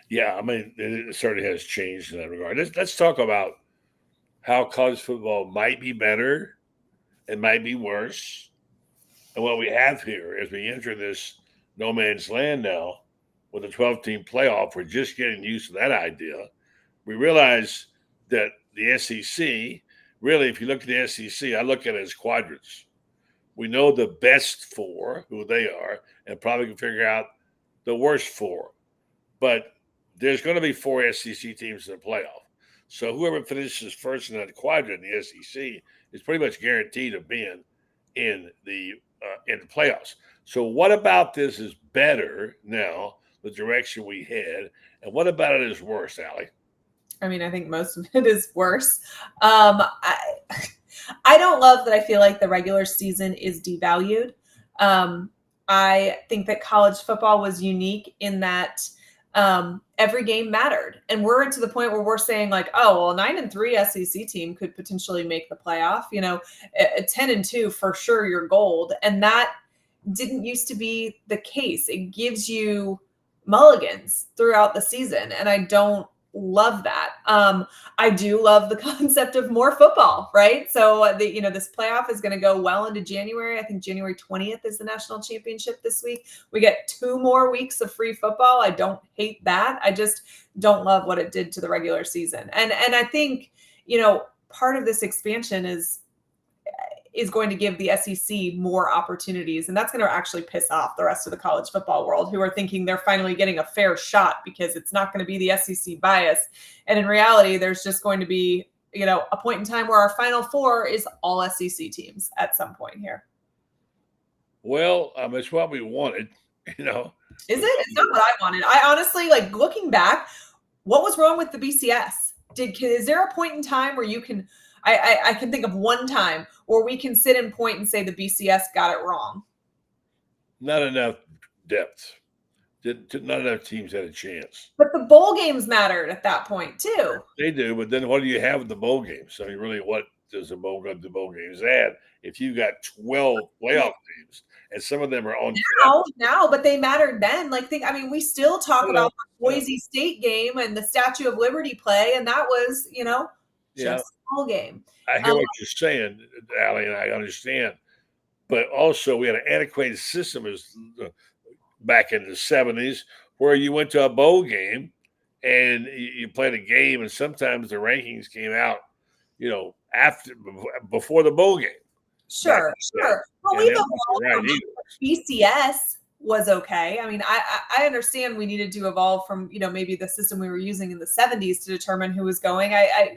Yeah, I mean, it certainly has changed in that regard. Let's talk about how college football might be better and might be worse. And what we have here as we enter this no man's land now with a 12-team playoff, we're just getting used to that idea. We realize that the SEC, really, if you look at the SEC, I look at it as quadrants. We know the best four, who they are, and probably can figure out the worst four. But there's going to be four SEC teams in the playoff. So whoever finishes first in that quadrant in the SEC is pretty much guaranteed of being in the playoffs. So what about this is better now, the direction we head, and what about it is worse, Allie? I mean, I think most of it is worse. I don't love that I feel like the regular season is devalued. I think that college football was unique in that every game mattered. And we're to the point where we're saying like, oh, well, 9-3 SEC team could potentially make the playoff, a 10-2 for sure, you're gold. And that didn't used to be the case. It gives you mulligans throughout the season. And I don't love that. I do love the concept of more football, right? So this playoff is going to go well into January. I think January 20th is the national championship this week. We get 2 more weeks of free football. I don't hate that. I just don't love what it did to the regular season. And I think, part of this expansion is going to give the SEC more opportunities. And that's going to actually piss off the rest of the college football world who are thinking they're finally getting a fair shot because it's not going to be the SEC bias. And in reality, there's just going to be, a point in time where our Final Four is all SEC teams at some point here. Well, it's what we wanted, Is it? It's not what I wanted. I honestly, looking back, what was wrong with the BCS? Is there a point in time where you can – I can think of one time where we can sit and point and say the BCS got it wrong. Not enough depth. Not enough teams had a chance. But the bowl games mattered at that point too. They do, but then what do you have with the bowl games? I mean, really, what does the bowl games add if you got 12 playoff teams and some of them are on now, but they mattered then. We still talk about the Boise State game and the Statue of Liberty play, and that was, just a bowl game. I hear what you're saying, Allie, and I understand. But also, we had an antiquated system back in the 70s where you went to a bowl game and you played a game, and sometimes the rankings came out, before the bowl game. Sure. Well, we've evolved. BCS was okay. I mean, I understand we needed to evolve from, maybe the system we were using in the 70s to determine who was going. I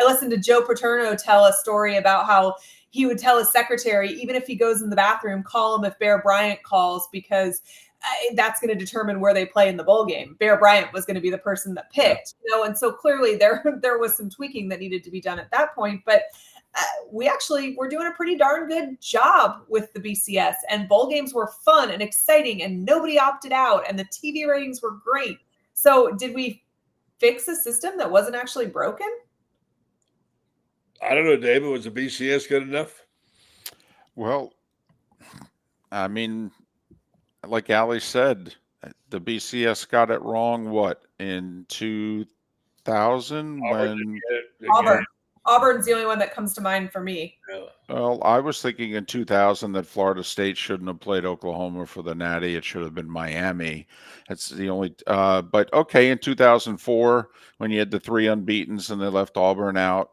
listened to Joe Paterno tell a story about how he would tell his secretary, even if he goes in the bathroom, call him if Bear Bryant calls, because that's going to determine where they play in the bowl game. Bear Bryant was going to be the person that picked, and so clearly there was some tweaking that needed to be done at that point. But we're doing a pretty darn good job with the BCS, and bowl games were fun and exciting and nobody opted out and the TV ratings were great. So did we fix a system that wasn't actually broken? I don't know, David. Was the BCS good enough? Well, I mean, like Allie said, the BCS got it wrong, in 2000 when Auburn's the only one that comes to mind for me. Yeah. Well, I was thinking in 2000 that Florida State shouldn't have played Oklahoma for the Natty. It should have been Miami. That's the only. But okay, in 2004 when you had the 3 unbeatens and they left Auburn out.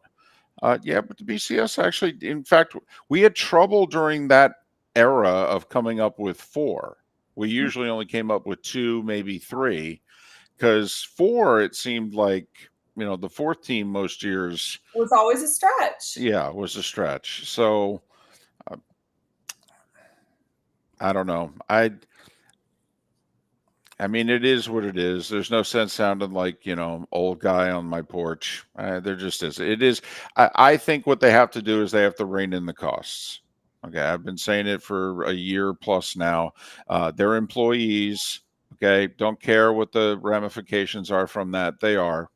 But the BCS actually, in fact, we had trouble during that era of coming up with 4. We usually only came up with 2, maybe 3, because 4, it seemed like, the 4th team most years was always a stretch. Yeah, it was a stretch. So I don't know. I mean, it is what it is. There's no sense sounding like, old guy on my porch. There just is. It is. I think what they have to do is they have to rein in the costs. Okay. I've been saying it for a year plus now. Their employees, okay, don't care what the ramifications are from that. They are.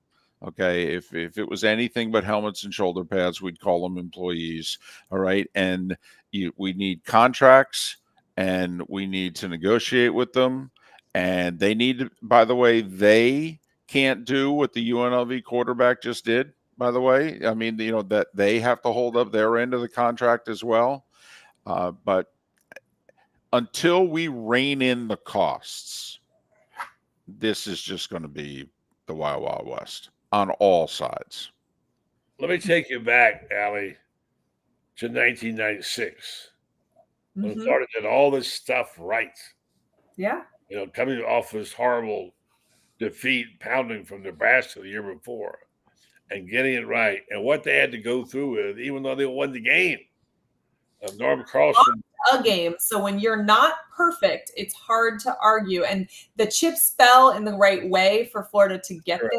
Okay, if it was anything but helmets and shoulder pads, we'd call them employees. All right, and we need contracts, and we need to negotiate with them, and they need to. By the way, they can't do what the UNLV quarterback just did. By the way, I mean, that they have to hold up their end of the contract as well. But until we rein in the costs, this is just going to be the Wild Wild West on all sides. Let me take you back, Allie, to 1996 when Florida did all this stuff right. Yeah. Coming off this horrible defeat, pounding from Nebraska the year before, and getting it right, and what they had to go through with, even though they won the game. Norm Carlson. A game. So when you're not perfect, it's hard to argue. And the chips fell in the right way for Florida to get there.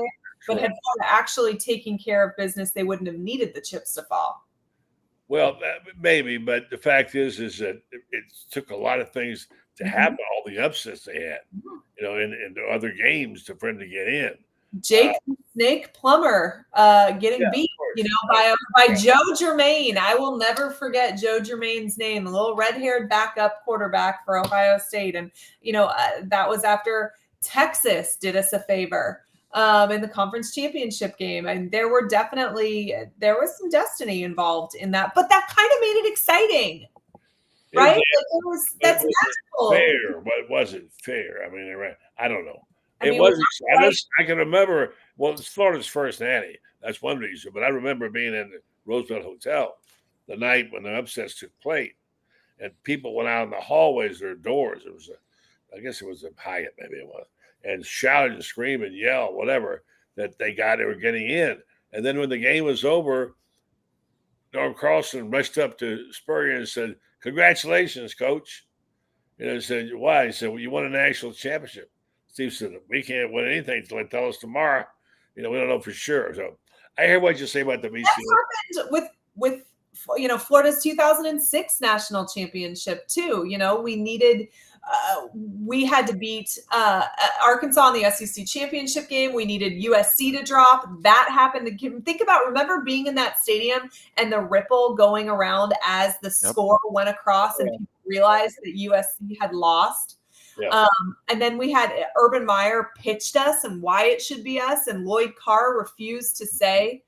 But had Florida actually taken care of business, they wouldn't have needed the chips to fall. Well, maybe, but the fact is that it took a lot of things to happen, all the upsets they had, in other games for them to get in. Jake Snake Plummer getting beat, by Joe Germain. I will never forget Joe Germain's name, the little red-haired backup quarterback for Ohio State. And, that was after Texas did us a favor in the conference championship game. And there was some destiny involved in that, but that kind of made it exciting. Right? That's natural. Fair, but it wasn't fair. I mean, I don't know. It wasn't. I can remember. Well, it's Florida's first natty. That's one reason. But I remember being in the Roosevelt Hotel the night when the upsets took place, and people went out in the hallways, their doors. I guess it was a Hyatt, maybe it was, and shouted and screamed and yelled, whatever, that they were getting in. And then when the game was over, Norm Carlson rushed up to Spurrier and said, "Congratulations, coach." He said, "Why?" He said, "Well, you won a national championship." Steve said, "We can't win anything until they tell us tomorrow. We don't know for sure." So I hear what you say about the VCU. That happened with Florida's 2006 national championship too. We had to beat Arkansas in the SEC championship game. We needed USC to drop. That happened. Remember being in that stadium and the ripple going around as the score went across and people realized that USC had lost. Yeah. And then we had Urban Meyer pitched us and why it should be us, and Lloyd Carr refused to say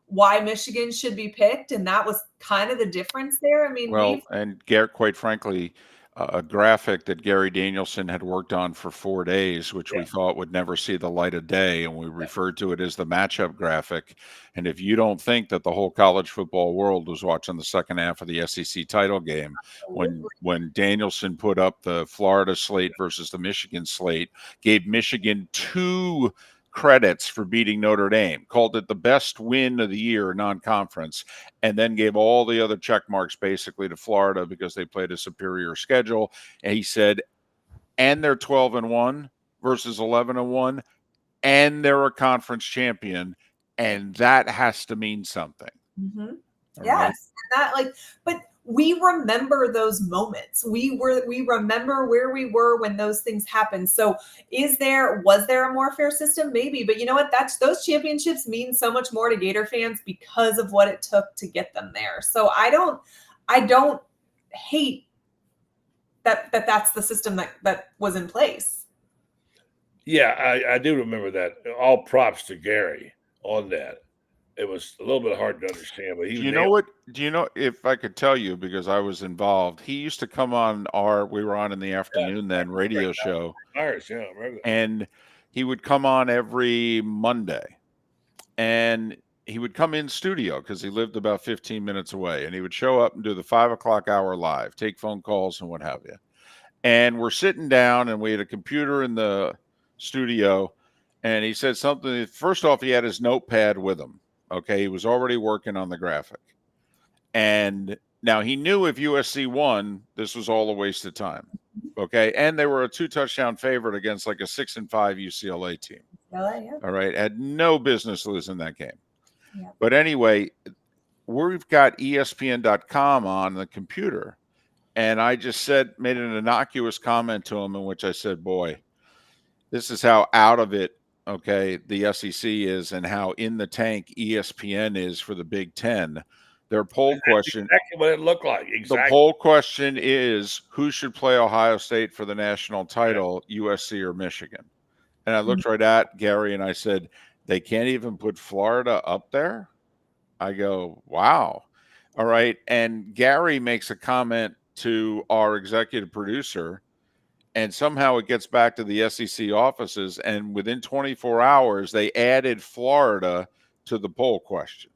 why Michigan should be picked, and that was kind of the difference there. I mean, and Garrett, quite frankly, a graphic that Gary Danielson had worked on for 4 days, which we thought would never see the light of day, and we referred to it as the matchup graphic. And if you don't think that the whole college football world was watching the second half of the SEC title game, when Danielson put up the Florida slate versus the Michigan slate, gave Michigan 2 credits for beating Notre Dame, called it the best win of the year non-conference, and then gave all the other check marks basically to Florida because they played a superior schedule. And he said, and they're 12-1 versus 11-1, and they're a conference champion, and that has to mean something. Mm-hmm. Yes, right? But we remember those moments. We remember where we were when those things happened. So was there a more fair system? Maybe, but you know what? Those championships mean so much more to Gator fans because of what it took to get them there. So I don't hate that's the system that was in place. Yeah, I do remember that. All props to Gary on that. It was a little bit hard to understand, but Do you know if I could tell you, because I was involved, he used to come on we were on in the afternoon radio show. And he would come on every Monday, and he would come in studio because he lived about 15 minutes away, and he would show up and do the 5 o'clock hour live, take phone calls and what have you. And we're sitting down, and we had a computer in the studio, and he said something. First off, he had his notepad with him. Okay, he was already working on the graphic. And now he knew if USC won, this was all a waste of time. Okay, and they were a 2-touchdown favorite against like a 6-5 UCLA team. Yeah. All right, had no business losing that game. Yeah. But anyway, we've got ESPN.com on the computer. And I just made an innocuous comment to him in which I said, boy, this is how out of it okay, the SEC is and how in the tank ESPN is for the Big Ten, their poll That's question, exactly what it looked like. the Exactly. poll question is who should play Ohio State for the national title, USC or Michigan? And I looked right at Gary and I said, they can't even put Florida up there? I go, wow. All right. And Gary makes a comment to our executive producer, and somehow it gets back to the SEC offices. And within 24 hours, they added Florida to the poll question.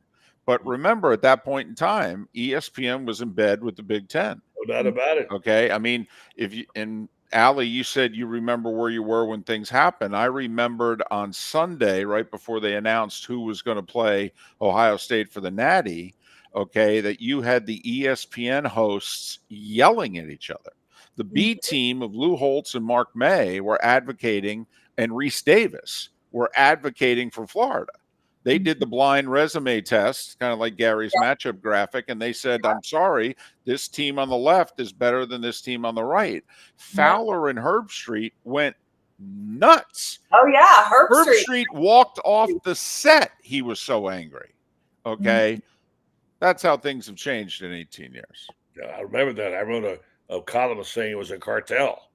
But remember, at that point in time, ESPN was in bed with the Big Ten. No doubt about it. Okay. I mean, if you, and Allie, you said you remember where you were when things happened. I remembered on Sunday, right before they announced who was going to play Ohio State for the Natty, okay, that you had the ESPN hosts yelling at each other. The B team of Lou Holtz and Mark May were advocating, and Reese Davis were advocating for Florida. They did the blind resume test, kind of like Gary's matchup graphic, and they said, I'm sorry, this team on the left is better than this team on the right. Fowler and Herb Street went nuts. Oh, yeah. Herb Street walked off the set. He was so angry. Okay. That's how things have changed in 18 years. Yeah, I remember that. I wrote a column saying it was a cartel,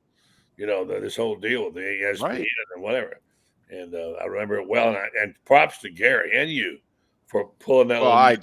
this whole deal with the ESPN and whatever. And I remember it well. And props to Gary and you for pulling that. Well,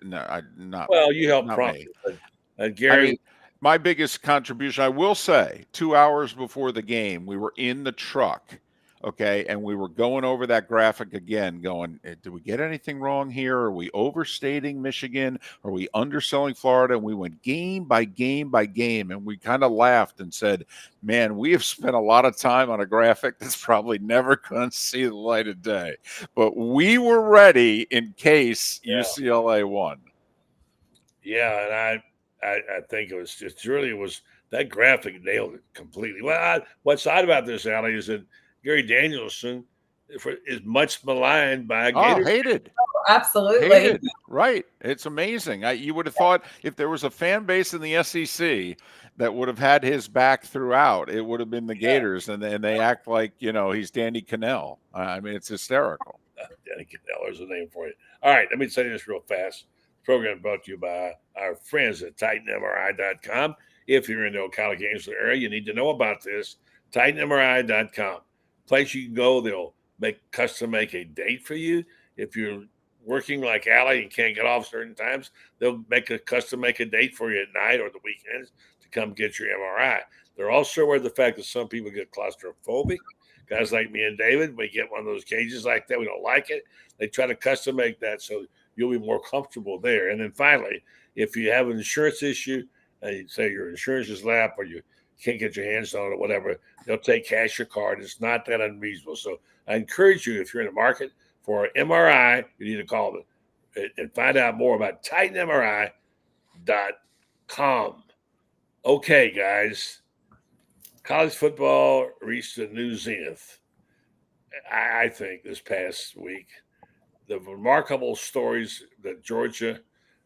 not. Well, you helped not prompt me. it. But Gary. I mean, my biggest contribution, I will say, 2 hours before the game, we were in the truck, okay, and we were going over that graphic again, going, did we get anything wrong here? Are we overstating Michigan? Are we underselling Florida? And we went game by game by game, and we kind of laughed and said, man, we have spent a lot of time on a graphic that's probably never going to see the light of day. But we were ready in case UCLA won. Yeah, and I think it was that graphic nailed it completely. Well, what's odd about this, Allie, is that Gary Danielson is much maligned by Gators. Hated. Oh, absolutely. Hated. Right. It's amazing. You would have thought if there was a fan base in the SEC that would have had his back throughout, it would have been the Gators, and they act like, he's Danny Cannell. I mean, it's hysterical. Danny Cannell, there's a name for it. All right, let me say this real fast. Program brought to you by our friends at TitanMRI.com. If you're in the Ocala Gainesville area, you need to know about this. TitanMRI.com. Place you can go, they'll custom make a date for you. If you're working like Allie and can't get off certain times, they'll custom make a date for you at night or the weekends to come get your MRI. They're also aware of the fact that some people get claustrophobic. Guys like me and David, we get one of those cages like that. We don't like it. They try to custom make that so you'll be more comfortable there. And then finally, if you have an insurance issue, and you say your insurance is lapsed or you can't get your hands on it or whatever, they'll take cash or card. It's not that unreasonable. So I encourage you, if you're in the market for an MRI, you need to call them and find out more about TitanMRI.com. Okay, guys. College football reached a new zenith, I think, this past week. The remarkable stories that Georgia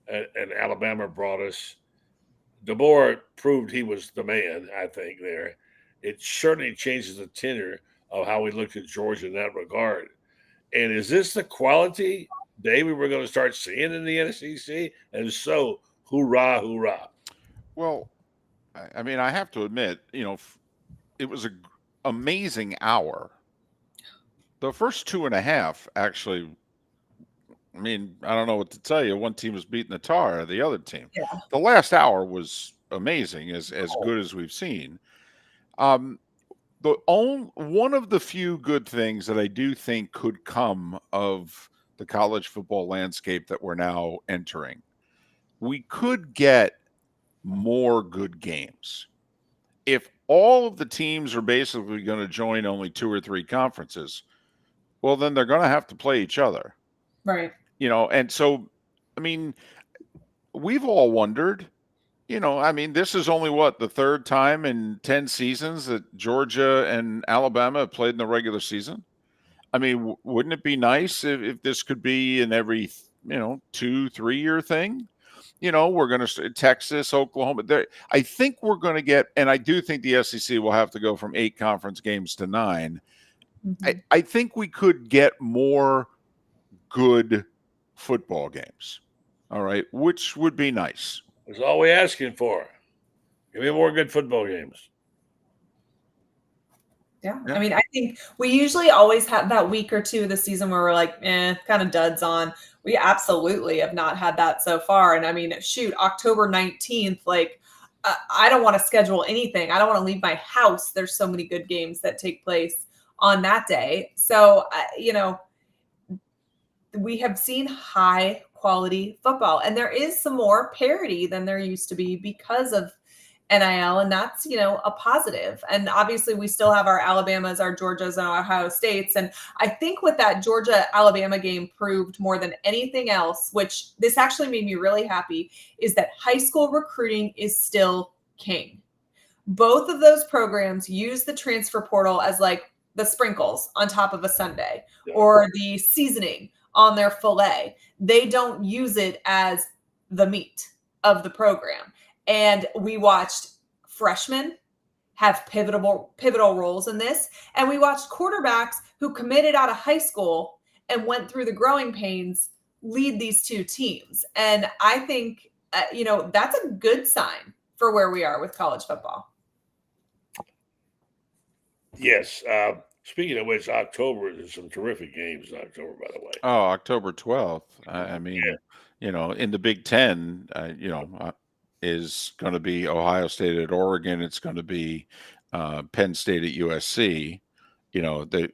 and Alabama brought us, DeBoer proved he was the man, I think, there. It certainly changes the tenor of how we look at Georgia in that regard. And is this the quality, David, we're going to start seeing in the SEC? And so, hoorah, hoorah. Well, I mean, I have to admit, it was an amazing hour. The first 2.5, actually, I mean, I don't know what to tell you. One team was beating the tar of the other team. Yeah. The last hour was amazing, as good as we've seen. One of the few good things that I do think could come of the college football landscape that we're now entering, we could get more good games. If all of the teams are basically going to join only 2 or 3 conferences, well, then they're going to have to play each other. Right. And so, I mean, we've all wondered, I mean, this is only the third time in 10 seasons that Georgia and Alabama have played in the regular season. I mean, wouldn't it be nice if this could be an every, 2-3 year thing? We're going to Texas, Oklahoma. I think we're going to get, and I do think the SEC will have to go from 8 conference games to 9. I think we could get more good football games. All right, which would be nice. That's all we're asking for. Give me more good football games. Yeah. I mean, I think we usually always have that week or two of the season where we're like, kind of duds on. We absolutely have not had that so far. And I mean, shoot, October 19th, like, I don't want to schedule anything. I don't want to leave my house. There's so many good games that take place on that day. So, we have seen high quality football, and there is some more parity than there used to be because of NIL, and that's, a positive. And obviously we still have our Alabamas, our Georgias, and our Ohio States. And I think what that Georgia-Alabama game proved more than anything else, which this actually made me really happy, is that high school recruiting is still king. Both of those programs use the transfer portal as like the sprinkles on top of a sundae or the seasoning on their filet. They don't use it as the meat of the program. And we watched freshmen have pivotal roles in this. And we watched quarterbacks who committed out of high school and went through the growing pains lead these two teams. And I think, that's a good sign for where we are with college football. Yes. Speaking of which, October, there's some terrific games in October, by the way. Oh, October 12th. I mean, in the Big Ten, is going to be Ohio State at Oregon. It's going to be Penn State at USC.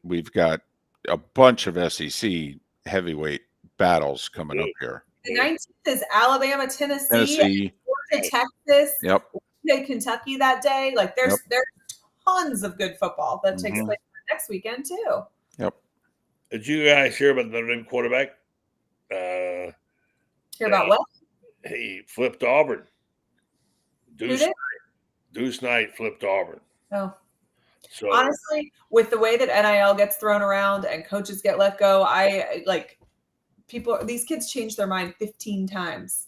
We've got a bunch of SEC heavyweight battles coming up here. The 19th is Alabama, Tennessee, Georgia, Texas, Kentucky that day. Like there's tons of good football that takes place next weekend too. Yep. Did you guys hear about the Notre Dame quarterback? Hear about what? He flipped Auburn. Deuce Knight flipped Auburn. Oh. So honestly, with the way that NIL gets thrown around and coaches get let go, these kids change their mind 15 times,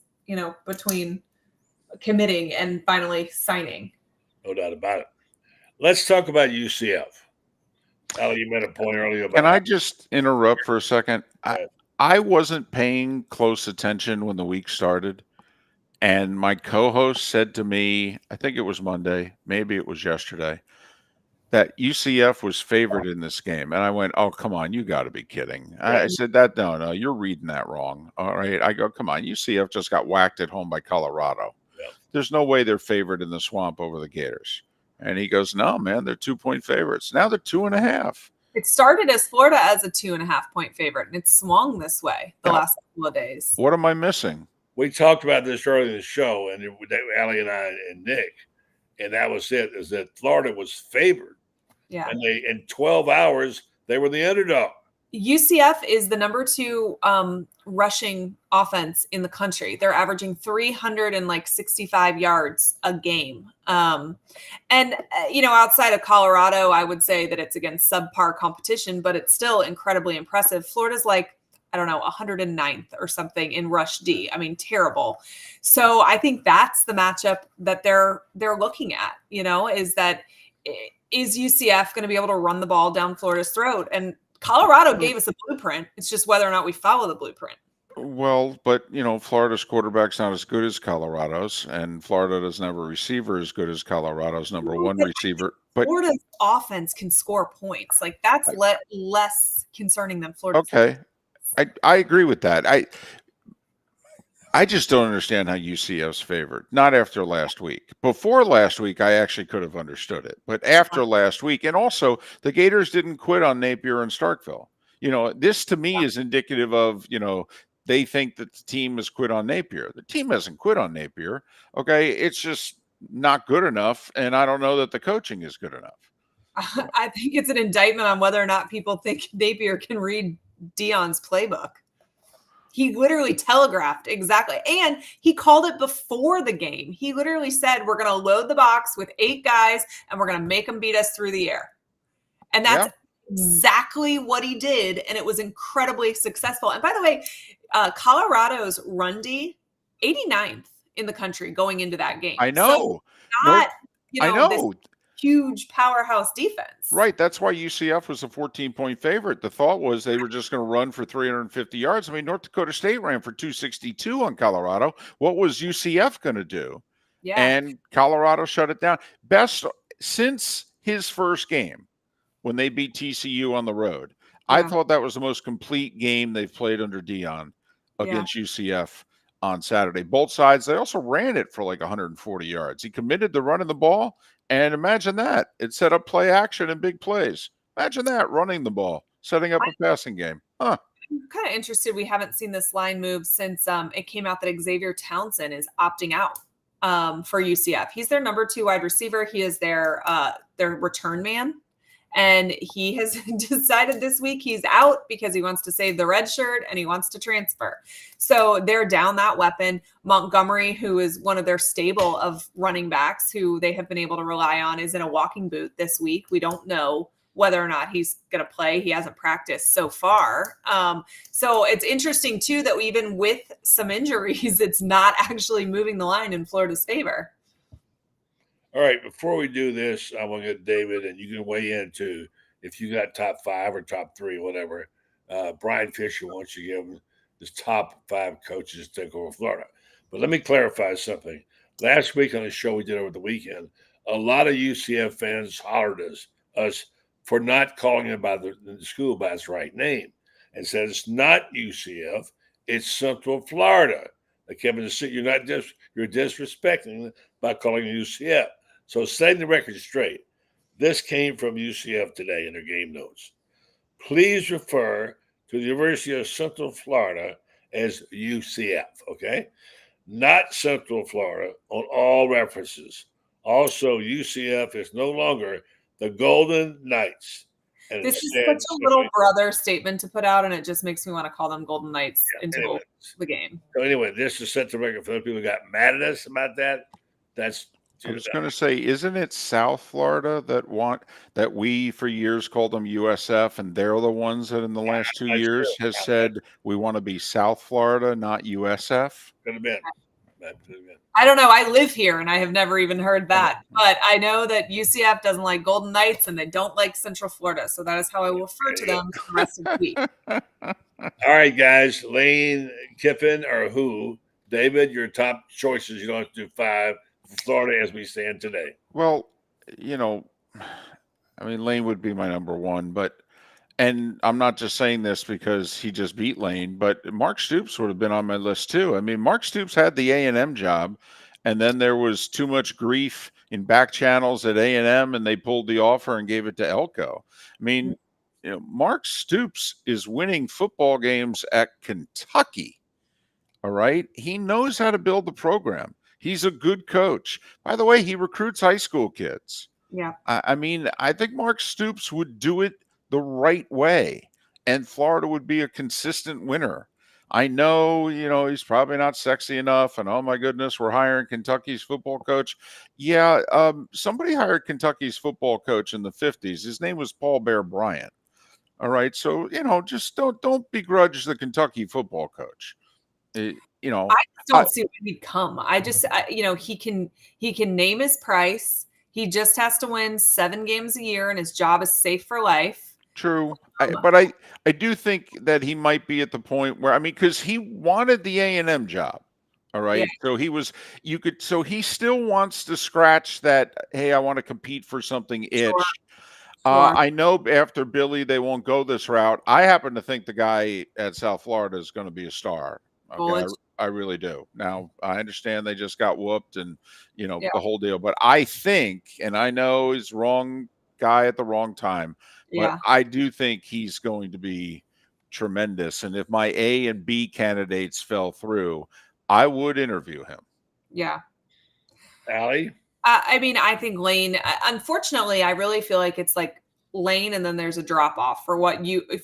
between committing and finally signing. No doubt about it. Let's talk about UCF. Al, you made a point earlier about. Can I just interrupt for a second? I wasn't paying close attention when the week started. And my co-host said to me, I think it was Monday, maybe it was yesterday, that UCF was favored in this game. And I went, oh, come on, you got to be kidding. I said, no, you're reading that wrong. All right. I go, come on, UCF just got whacked at home by Colorado. Yeah. There's no way they're favored in the Swamp over the Gators. And he goes, no, man, they're 2-point favorites. Now they're 2.5. It started as Florida as a 2.5-point favorite, and it's swung this way the last couple of days. What am I missing? We talked about this earlier in the show, and Allie and I and Nick, and that was it, is that Florida was favored. Yeah. And in 12 hours, they were the underdog. UCF is the number 2 rushing offense in the country. They're averaging 365 yards a game. Outside of Colorado, I would say that it's against subpar competition, but it's still incredibly impressive. Florida's 109th or something in rush D. I mean, terrible. So I think that's the matchup that they're looking at, is UCF going to be able to run the ball down Florida's throat? And Colorado gave us a blueprint. It's just whether or not we follow the blueprint. Well, but, Florida's quarterback's not as good as Colorado's, and Florida doesn't have a receiver as good as Colorado's number one receiver. But Florida's offense can score points. That's less concerning than Florida. Okay. I agree with that. I just don't understand how UCF's favored. Not after last week. Before last week, I actually could have understood it. But after last week, and also the Gators didn't quit on Napier and Starkville. This to me is indicative of, they think that the team has quit on Napier. The team hasn't quit on Napier. Okay. It's just not good enough. And I don't know that the coaching is good enough. I think it's an indictment on whether or not people think Napier can read Dion's playbook. He literally telegraphed exactly. And he called it before the game. He literally said, we're going to load the box with 8 guys and we're going to make them beat us through the air. And that's exactly what he did. And it was incredibly successful. And by the way, Colorado's run D, 89th in the country going into that game. I know. So not, I know. huge powerhouse defense. Right. That's why UCF was a 14-point favorite. The thought was they were just going to run for 350 yards. I mean, North Dakota State ran for 262 on Colorado. What was UCF going to do? Yeah. And Colorado shut it down. Best since his first game when they beat TCU on the road. I thought that was the most complete game they've played under Dion against UCF on Saturday. Both sides, they also ran it for like 140 yards. He committed to running the ball, and imagine that. It set up play action and big plays. Imagine that, running the ball, setting up a passing game. Huh. I'm kind of interested. We haven't seen this line move since it came out that Xavier Townsend is opting out for UCF. He's their number 2 wide receiver. He is their return man. And he has decided this week he's out because he wants to save the red shirt and he wants to transfer. So they're down that weapon. Montgomery, who is one of their stable of running backs who they have been able to rely on, is in a walking boot this week. We don't know whether or not he's going to play. He hasn't practiced so far. So it's interesting, too, that even with some injuries, it's not actually moving the line in Florida's favor. All right, before we do this, I want to get David, and you can weigh in too if you got top 5 or top 3, whatever. Brian Fisher wants you to give him his top 5 coaches to take over Florida. But let me clarify something. Last week on the show we did over the weekend, a lot of UCF fans hollered us for not calling him by the school by its right name and said it's not UCF, it's Central Florida. Like Kevin, you're disrespecting by calling it UCF. So setting the record straight, this came from UCF today in their game notes. Please refer to the University of Central Florida as UCF, okay? Not Central Florida on all references. Also, UCF is no longer the Golden Knights. And this is such a little brother statement to put out, and it just makes me want to call them Golden Knights until the game. So anyway, this is set the record for those people who got mad at us about that. I was going to say, isn't it South Florida that we for years called them USF, and they're the ones that in the last 2 years has said we want to be South Florida, not USF? Could have been. I don't know. I live here, and I have never even heard that. But I know that UCF doesn't like Golden Knights, and they don't like Central Florida. So that is how I will refer to them for the rest of the week. All right, guys. Lane Kiffin or who? David, your top choices. You don't have to do 5 for Florida as we stand today. Well, Lane would be my number 1, and I'm not just saying this because he just beat Lane, but Mark Stoops would have been on my list too. I mean, Mark Stoops had the A&M job, and then there was too much grief in back channels at A&M, and they pulled the offer and gave it to Elko. I mean, Mark Stoops is winning football games at Kentucky. All right. He knows how to build the program. He's a good coach. By the way, he recruits high school kids. Yeah. I think Mark Stoops would do it the right way, and Florida would be a consistent winner. I know, he's probably not sexy enough, and oh my goodness, we're hiring Kentucky's football coach. Yeah, somebody hired Kentucky's football coach in the 50s. His name was Paul Bear Bryant. All right, so just don't begrudge the Kentucky football coach. I just don't see when he'd come. He can name his price. He just has to win 7 games a year, and his job is safe for life. True. But I do think that he might be at the point where, because he wanted the A&M job. All right. Yeah. So he still wants to scratch that, hey, I want to compete for something itch. Sure. I know after Billy, they won't go this route. I happen to think the guy at South Florida is going to be a star. Okay? I really do. Now, I understand they just got whooped and, the whole deal. But I think, and I know he's wrong guy at the wrong time, but I do think he's going to be tremendous. And if my A and B candidates fell through, I would interview him. Yeah. Allie? I think Lane, unfortunately, I really feel like it's like Lane and then there's a drop off for what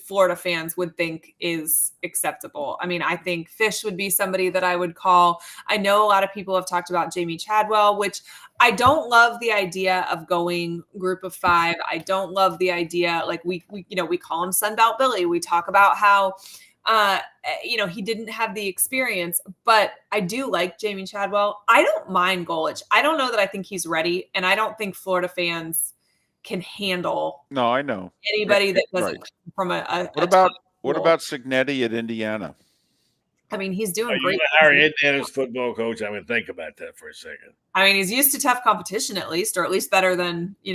Florida fans would think is acceptable. I think Fish would be somebody that I would call. I know a lot of people have talked about Jamie Chadwell, which I don't love the idea of going group of 5. I don't love the idea, like we call him Sunbelt Billy. We talk about how He didn't have the experience, but I do like Jamie Chadwell. I don't mind Golich. I don't know that I think he's ready, and I don't think Florida fans can handle. No, I know anybody that doesn't Right. come from a What about Cignetti at Indiana? I mean, he's doing You great. hire Indiana's football coach. I mean, think about that for a second. I mean, he's used to tough competition at least better than I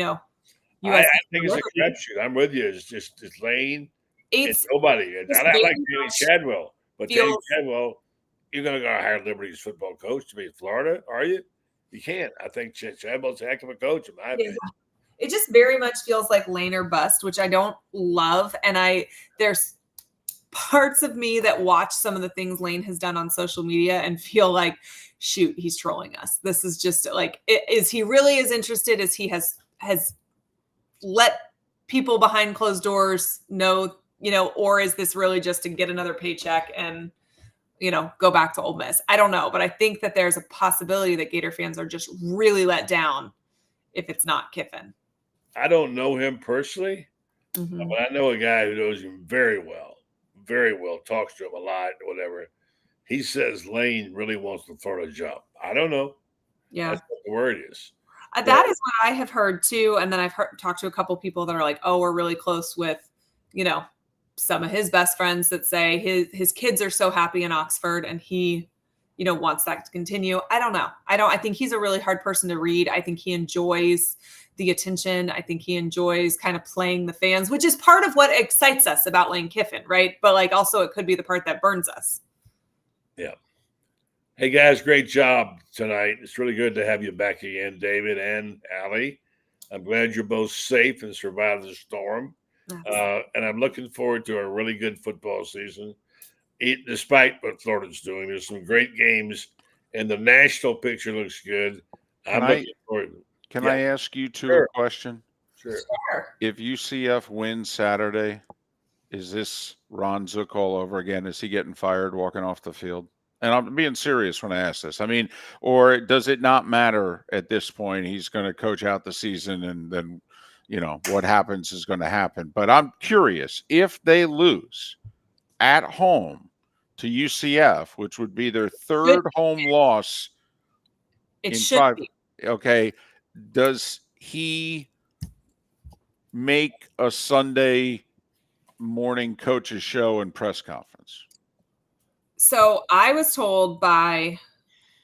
USC. think it's a crapshoot. I'm with you. It's Lane. It's nobody. it's I like very Jamie much Chadwell, but Jamie feels- Chadwell, you're going to go hire Liberty's football coach to be in Florida, are you? You can't. I think Chadwell's a heck of a coach, in my opinion. It just very much feels like Lane or bust, which I don't love. And there's parts of me that watch some of the things Lane has done on social media and feel like, shoot, he's trolling us. This is just like, is he really as interested as he has let people behind closed doors know, or is this really just to get another paycheck and, go back to Ole Miss? I don't know, but I think that there's a possibility that Gator fans are just really let down if it's not Kiffin. I don't know him personally, Mhm. but I know a guy who knows him very well, talks to him a lot, whatever. He says Lane really wants the Florida job. I don't know. Yeah. That's what the word is. That is what I have heard too. And then I've talked to a couple people that are like, oh, we're really close with, some of his best friends that say his kids are so happy in Oxford and he, wants that to continue. I don't know. I think he's a really hard person to read. I think he enjoys the attention. I think he enjoys kind of playing the fans, which is part of what excites us about Lane Kiffin, right? But also it could be the part that burns us. Yeah. Hey guys, great job tonight. It's really good to have you back again, David and Allie. I'm glad you're both safe and survived the storm. And I'm looking forward to a really good football season. Despite what Florida's doing, there's some great games, and the national picture looks good. I'm looking forward. Can I ask you two a question? Sure. If UCF wins Saturday, is this Ron Zook all over again? Is he getting fired walking off the field? And I'm being serious when I ask this. I mean, or does it not matter at this point? He's going to coach out the season and then, what happens is going to happen. But I'm curious, if they lose at home to UCF, which would be their third home loss in should 5 be. Okay, does he make a Sunday morning coach's show and press conference? So I was told by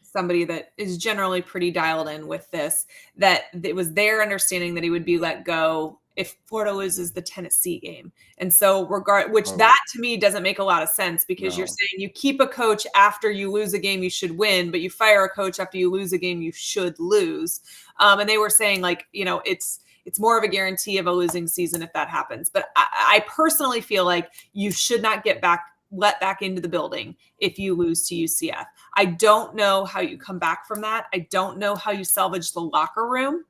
somebody that is generally pretty dialed in with this, that it was their understanding that he would be let go if Florida loses the Tennessee game. And so that to me doesn't make a lot of sense, because you're saying you keep a coach after you lose a game you should win, but you fire a coach after you lose a game you should lose. And they were saying it's more of a guarantee of a losing season if that happens. But I personally feel like you should not let back into the building if you lose to UCF. I don't know how you come back from that. I don't know how you salvage the locker room.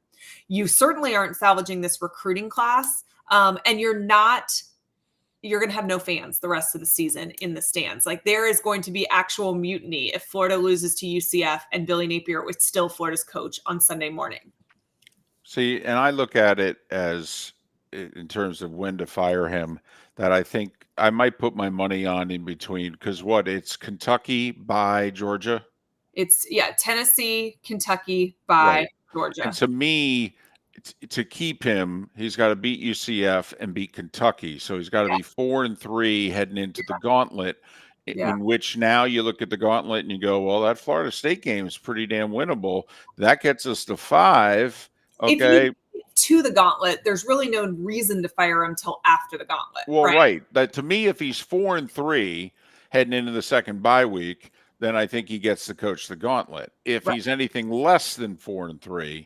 You certainly aren't salvaging this recruiting class. And you're going to have no fans the rest of the season in the stands. There is going to be actual mutiny if Florida loses to UCF and Billy Napier was still Florida's coach on Sunday morning. See, and I look at it as, in terms of when to fire him, that I think I might put my money on in between, because it's Kentucky by Georgia? It's Tennessee, Kentucky by Georgia. And to me, to keep him, he's got to beat UCF and beat Kentucky. So he's got to be 4-3 heading into the gauntlet, in which now you look at the gauntlet and you go, well, that Florida State game is pretty damn winnable. That gets us to 5. Okay. If you get to the gauntlet, there's really no reason to fire him till after the gauntlet. Well, right. That, to me, if he's 4-3 heading into the second bye week, then I think he gets to coach the gauntlet. If he's anything less than 4-3,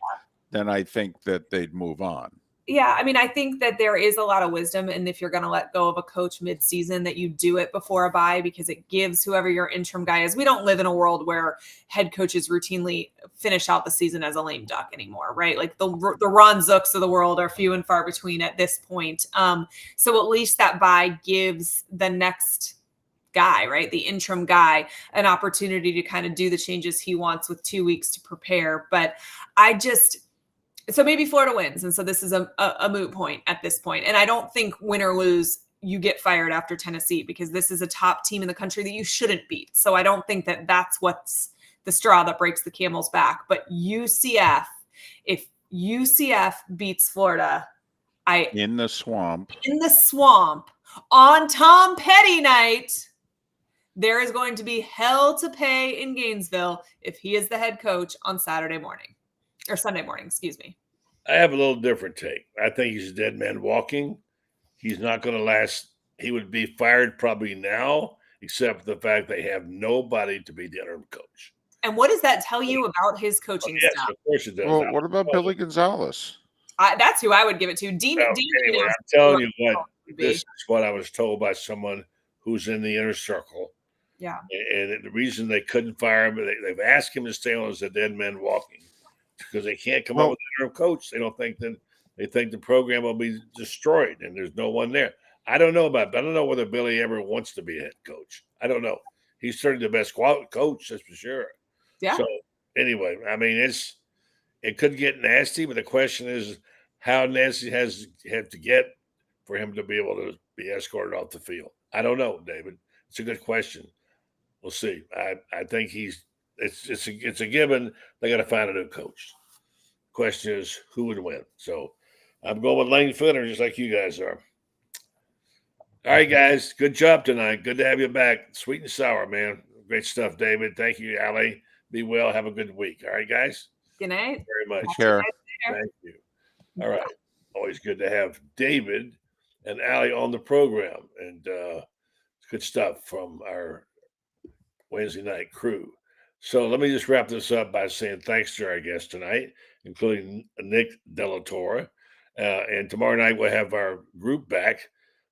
then I think that they'd move on. Yeah, I mean, I think that there is a lot of wisdom, and if you're going to let go of a coach mid-season, that you do it before a bye, because it gives whoever your interim guy is. We don't live in a world where head coaches routinely finish out the season as a lame duck anymore, right? The Ron Zooks of the world are few and far between at this point. So at least that bye gives the next guy, right, the interim guy, an opportunity to kind of do the changes he wants with 2 weeks to prepare. But so maybe Florida wins. And so this is a moot point at this point. And I don't think win or lose you get fired after Tennessee, because this is a top team in the country that you shouldn't beat. So I don't think that that's what's the straw that breaks the camel's back. But UCF, if UCF beats Florida, in the swamp on Tom Petty night, there is going to be hell to pay in Gainesville if he is the head coach on Sunday morning, excuse me. I have a little different take. I think he's a dead man walking. He's not going to last. He would be fired probably now, except for the fact they have nobody to be the interim coach. And what does that tell you about his coaching staff? Of course it does. Well, what about Billy Gonzalez? That's who I would give it to. Anyway, I'm telling you what, this is what I was told by someone who's in the inner circle. Yeah. And the reason they couldn't fire him, they've asked him to stay on as a dead man walking, because they can't come up with an interim coach. They don't think that they think the program will be destroyed, and there's no one there. I don't know about it, but I don't know whether Billy ever wants to be a head coach. I don't know. He's certainly the best coach, that's for sure. Yeah. So anyway, I mean, it could get nasty, but the question is how nasty has to get for him to be able to be escorted off the field. I don't know, David. It's a good question. We'll see. I think it's a given. They got to find a new coach. Question is who would win. So I'm going with Lane Finner, just like you guys are. All right, guys. Good job tonight. Good to have you back. Sweet and sour, man. Great stuff, David. Thank you, Allie. Be well. Have a good week. All right, guys. Good night. Very much. Take care. Thank you. All right. Always good to have David and Allie on the program. And good stuff from our Wednesday night crew. So let me just wrap this up by saying thanks to our guests tonight, including Nick Delatorre. And tomorrow night we'll have our group back.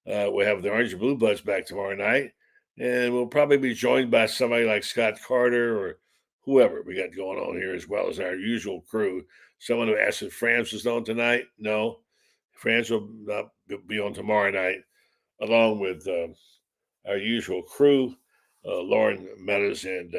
We'll have the Orange and Blue Bloods back tomorrow night. And we'll probably be joined by somebody like Scott Carter or whoever we got going on here, as well as our usual crew. Someone who asked if Franz was on tonight. No, Franz will not be on tomorrow night, along with our usual crew, Lauren Meadows and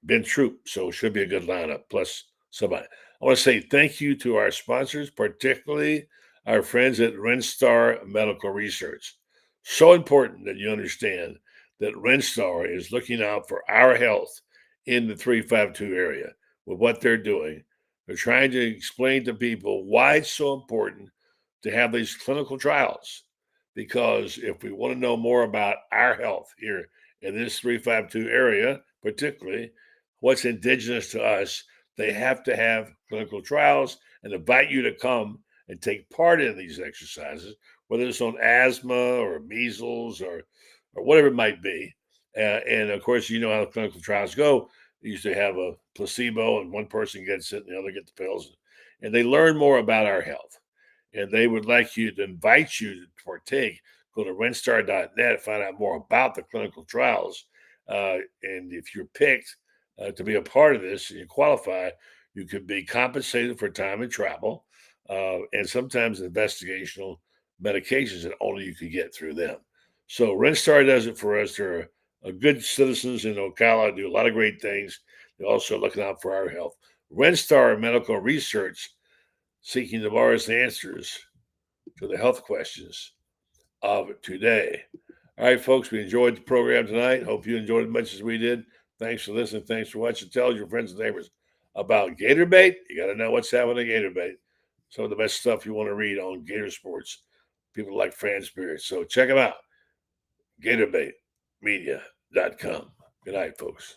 Ben Troop. So it should be a good lineup. Plus somebody. I want to say thank you to our sponsors, particularly our friends at Renstar Medical Research. So important that you understand that Renstar is looking out for our health in the 352 area with what they're doing. They're trying to explain to people why it's so important to have these clinical trials. Because if we want to know more about our health here in this 352 area, particularly what's indigenous to us, they have to have clinical trials and invite you to come and take part in these exercises, whether it's on asthma or measles or whatever it might be. And of course, you know how the clinical trials go. They usually have a placebo and one person gets it and the other gets the pills. And they learn more about our health. And they would like you to invite you to partake. Go to renstar.net, find out more about the clinical trials. And if you're picked to be a part of this and you qualify, you could be compensated for time and travel and sometimes investigational medications that only you could get through them. So Renstar does it for us. They're good citizens in Ocala, do a lot of great things. They're also looking out for our health. Renstar Medical Research, seeking the best answers to the health questions of today. All right, folks, we enjoyed the program tonight. Hope you enjoyed it as much as we did. Thanks for listening. Thanks for watching. Tell your friends and neighbors about Gator Bait. You got to know what's happening at Gator Bait. Some of the best stuff you want to read on Gator Sports. People like Fran Spirit. So check them out. GatorBaitMedia.com. Good night, folks.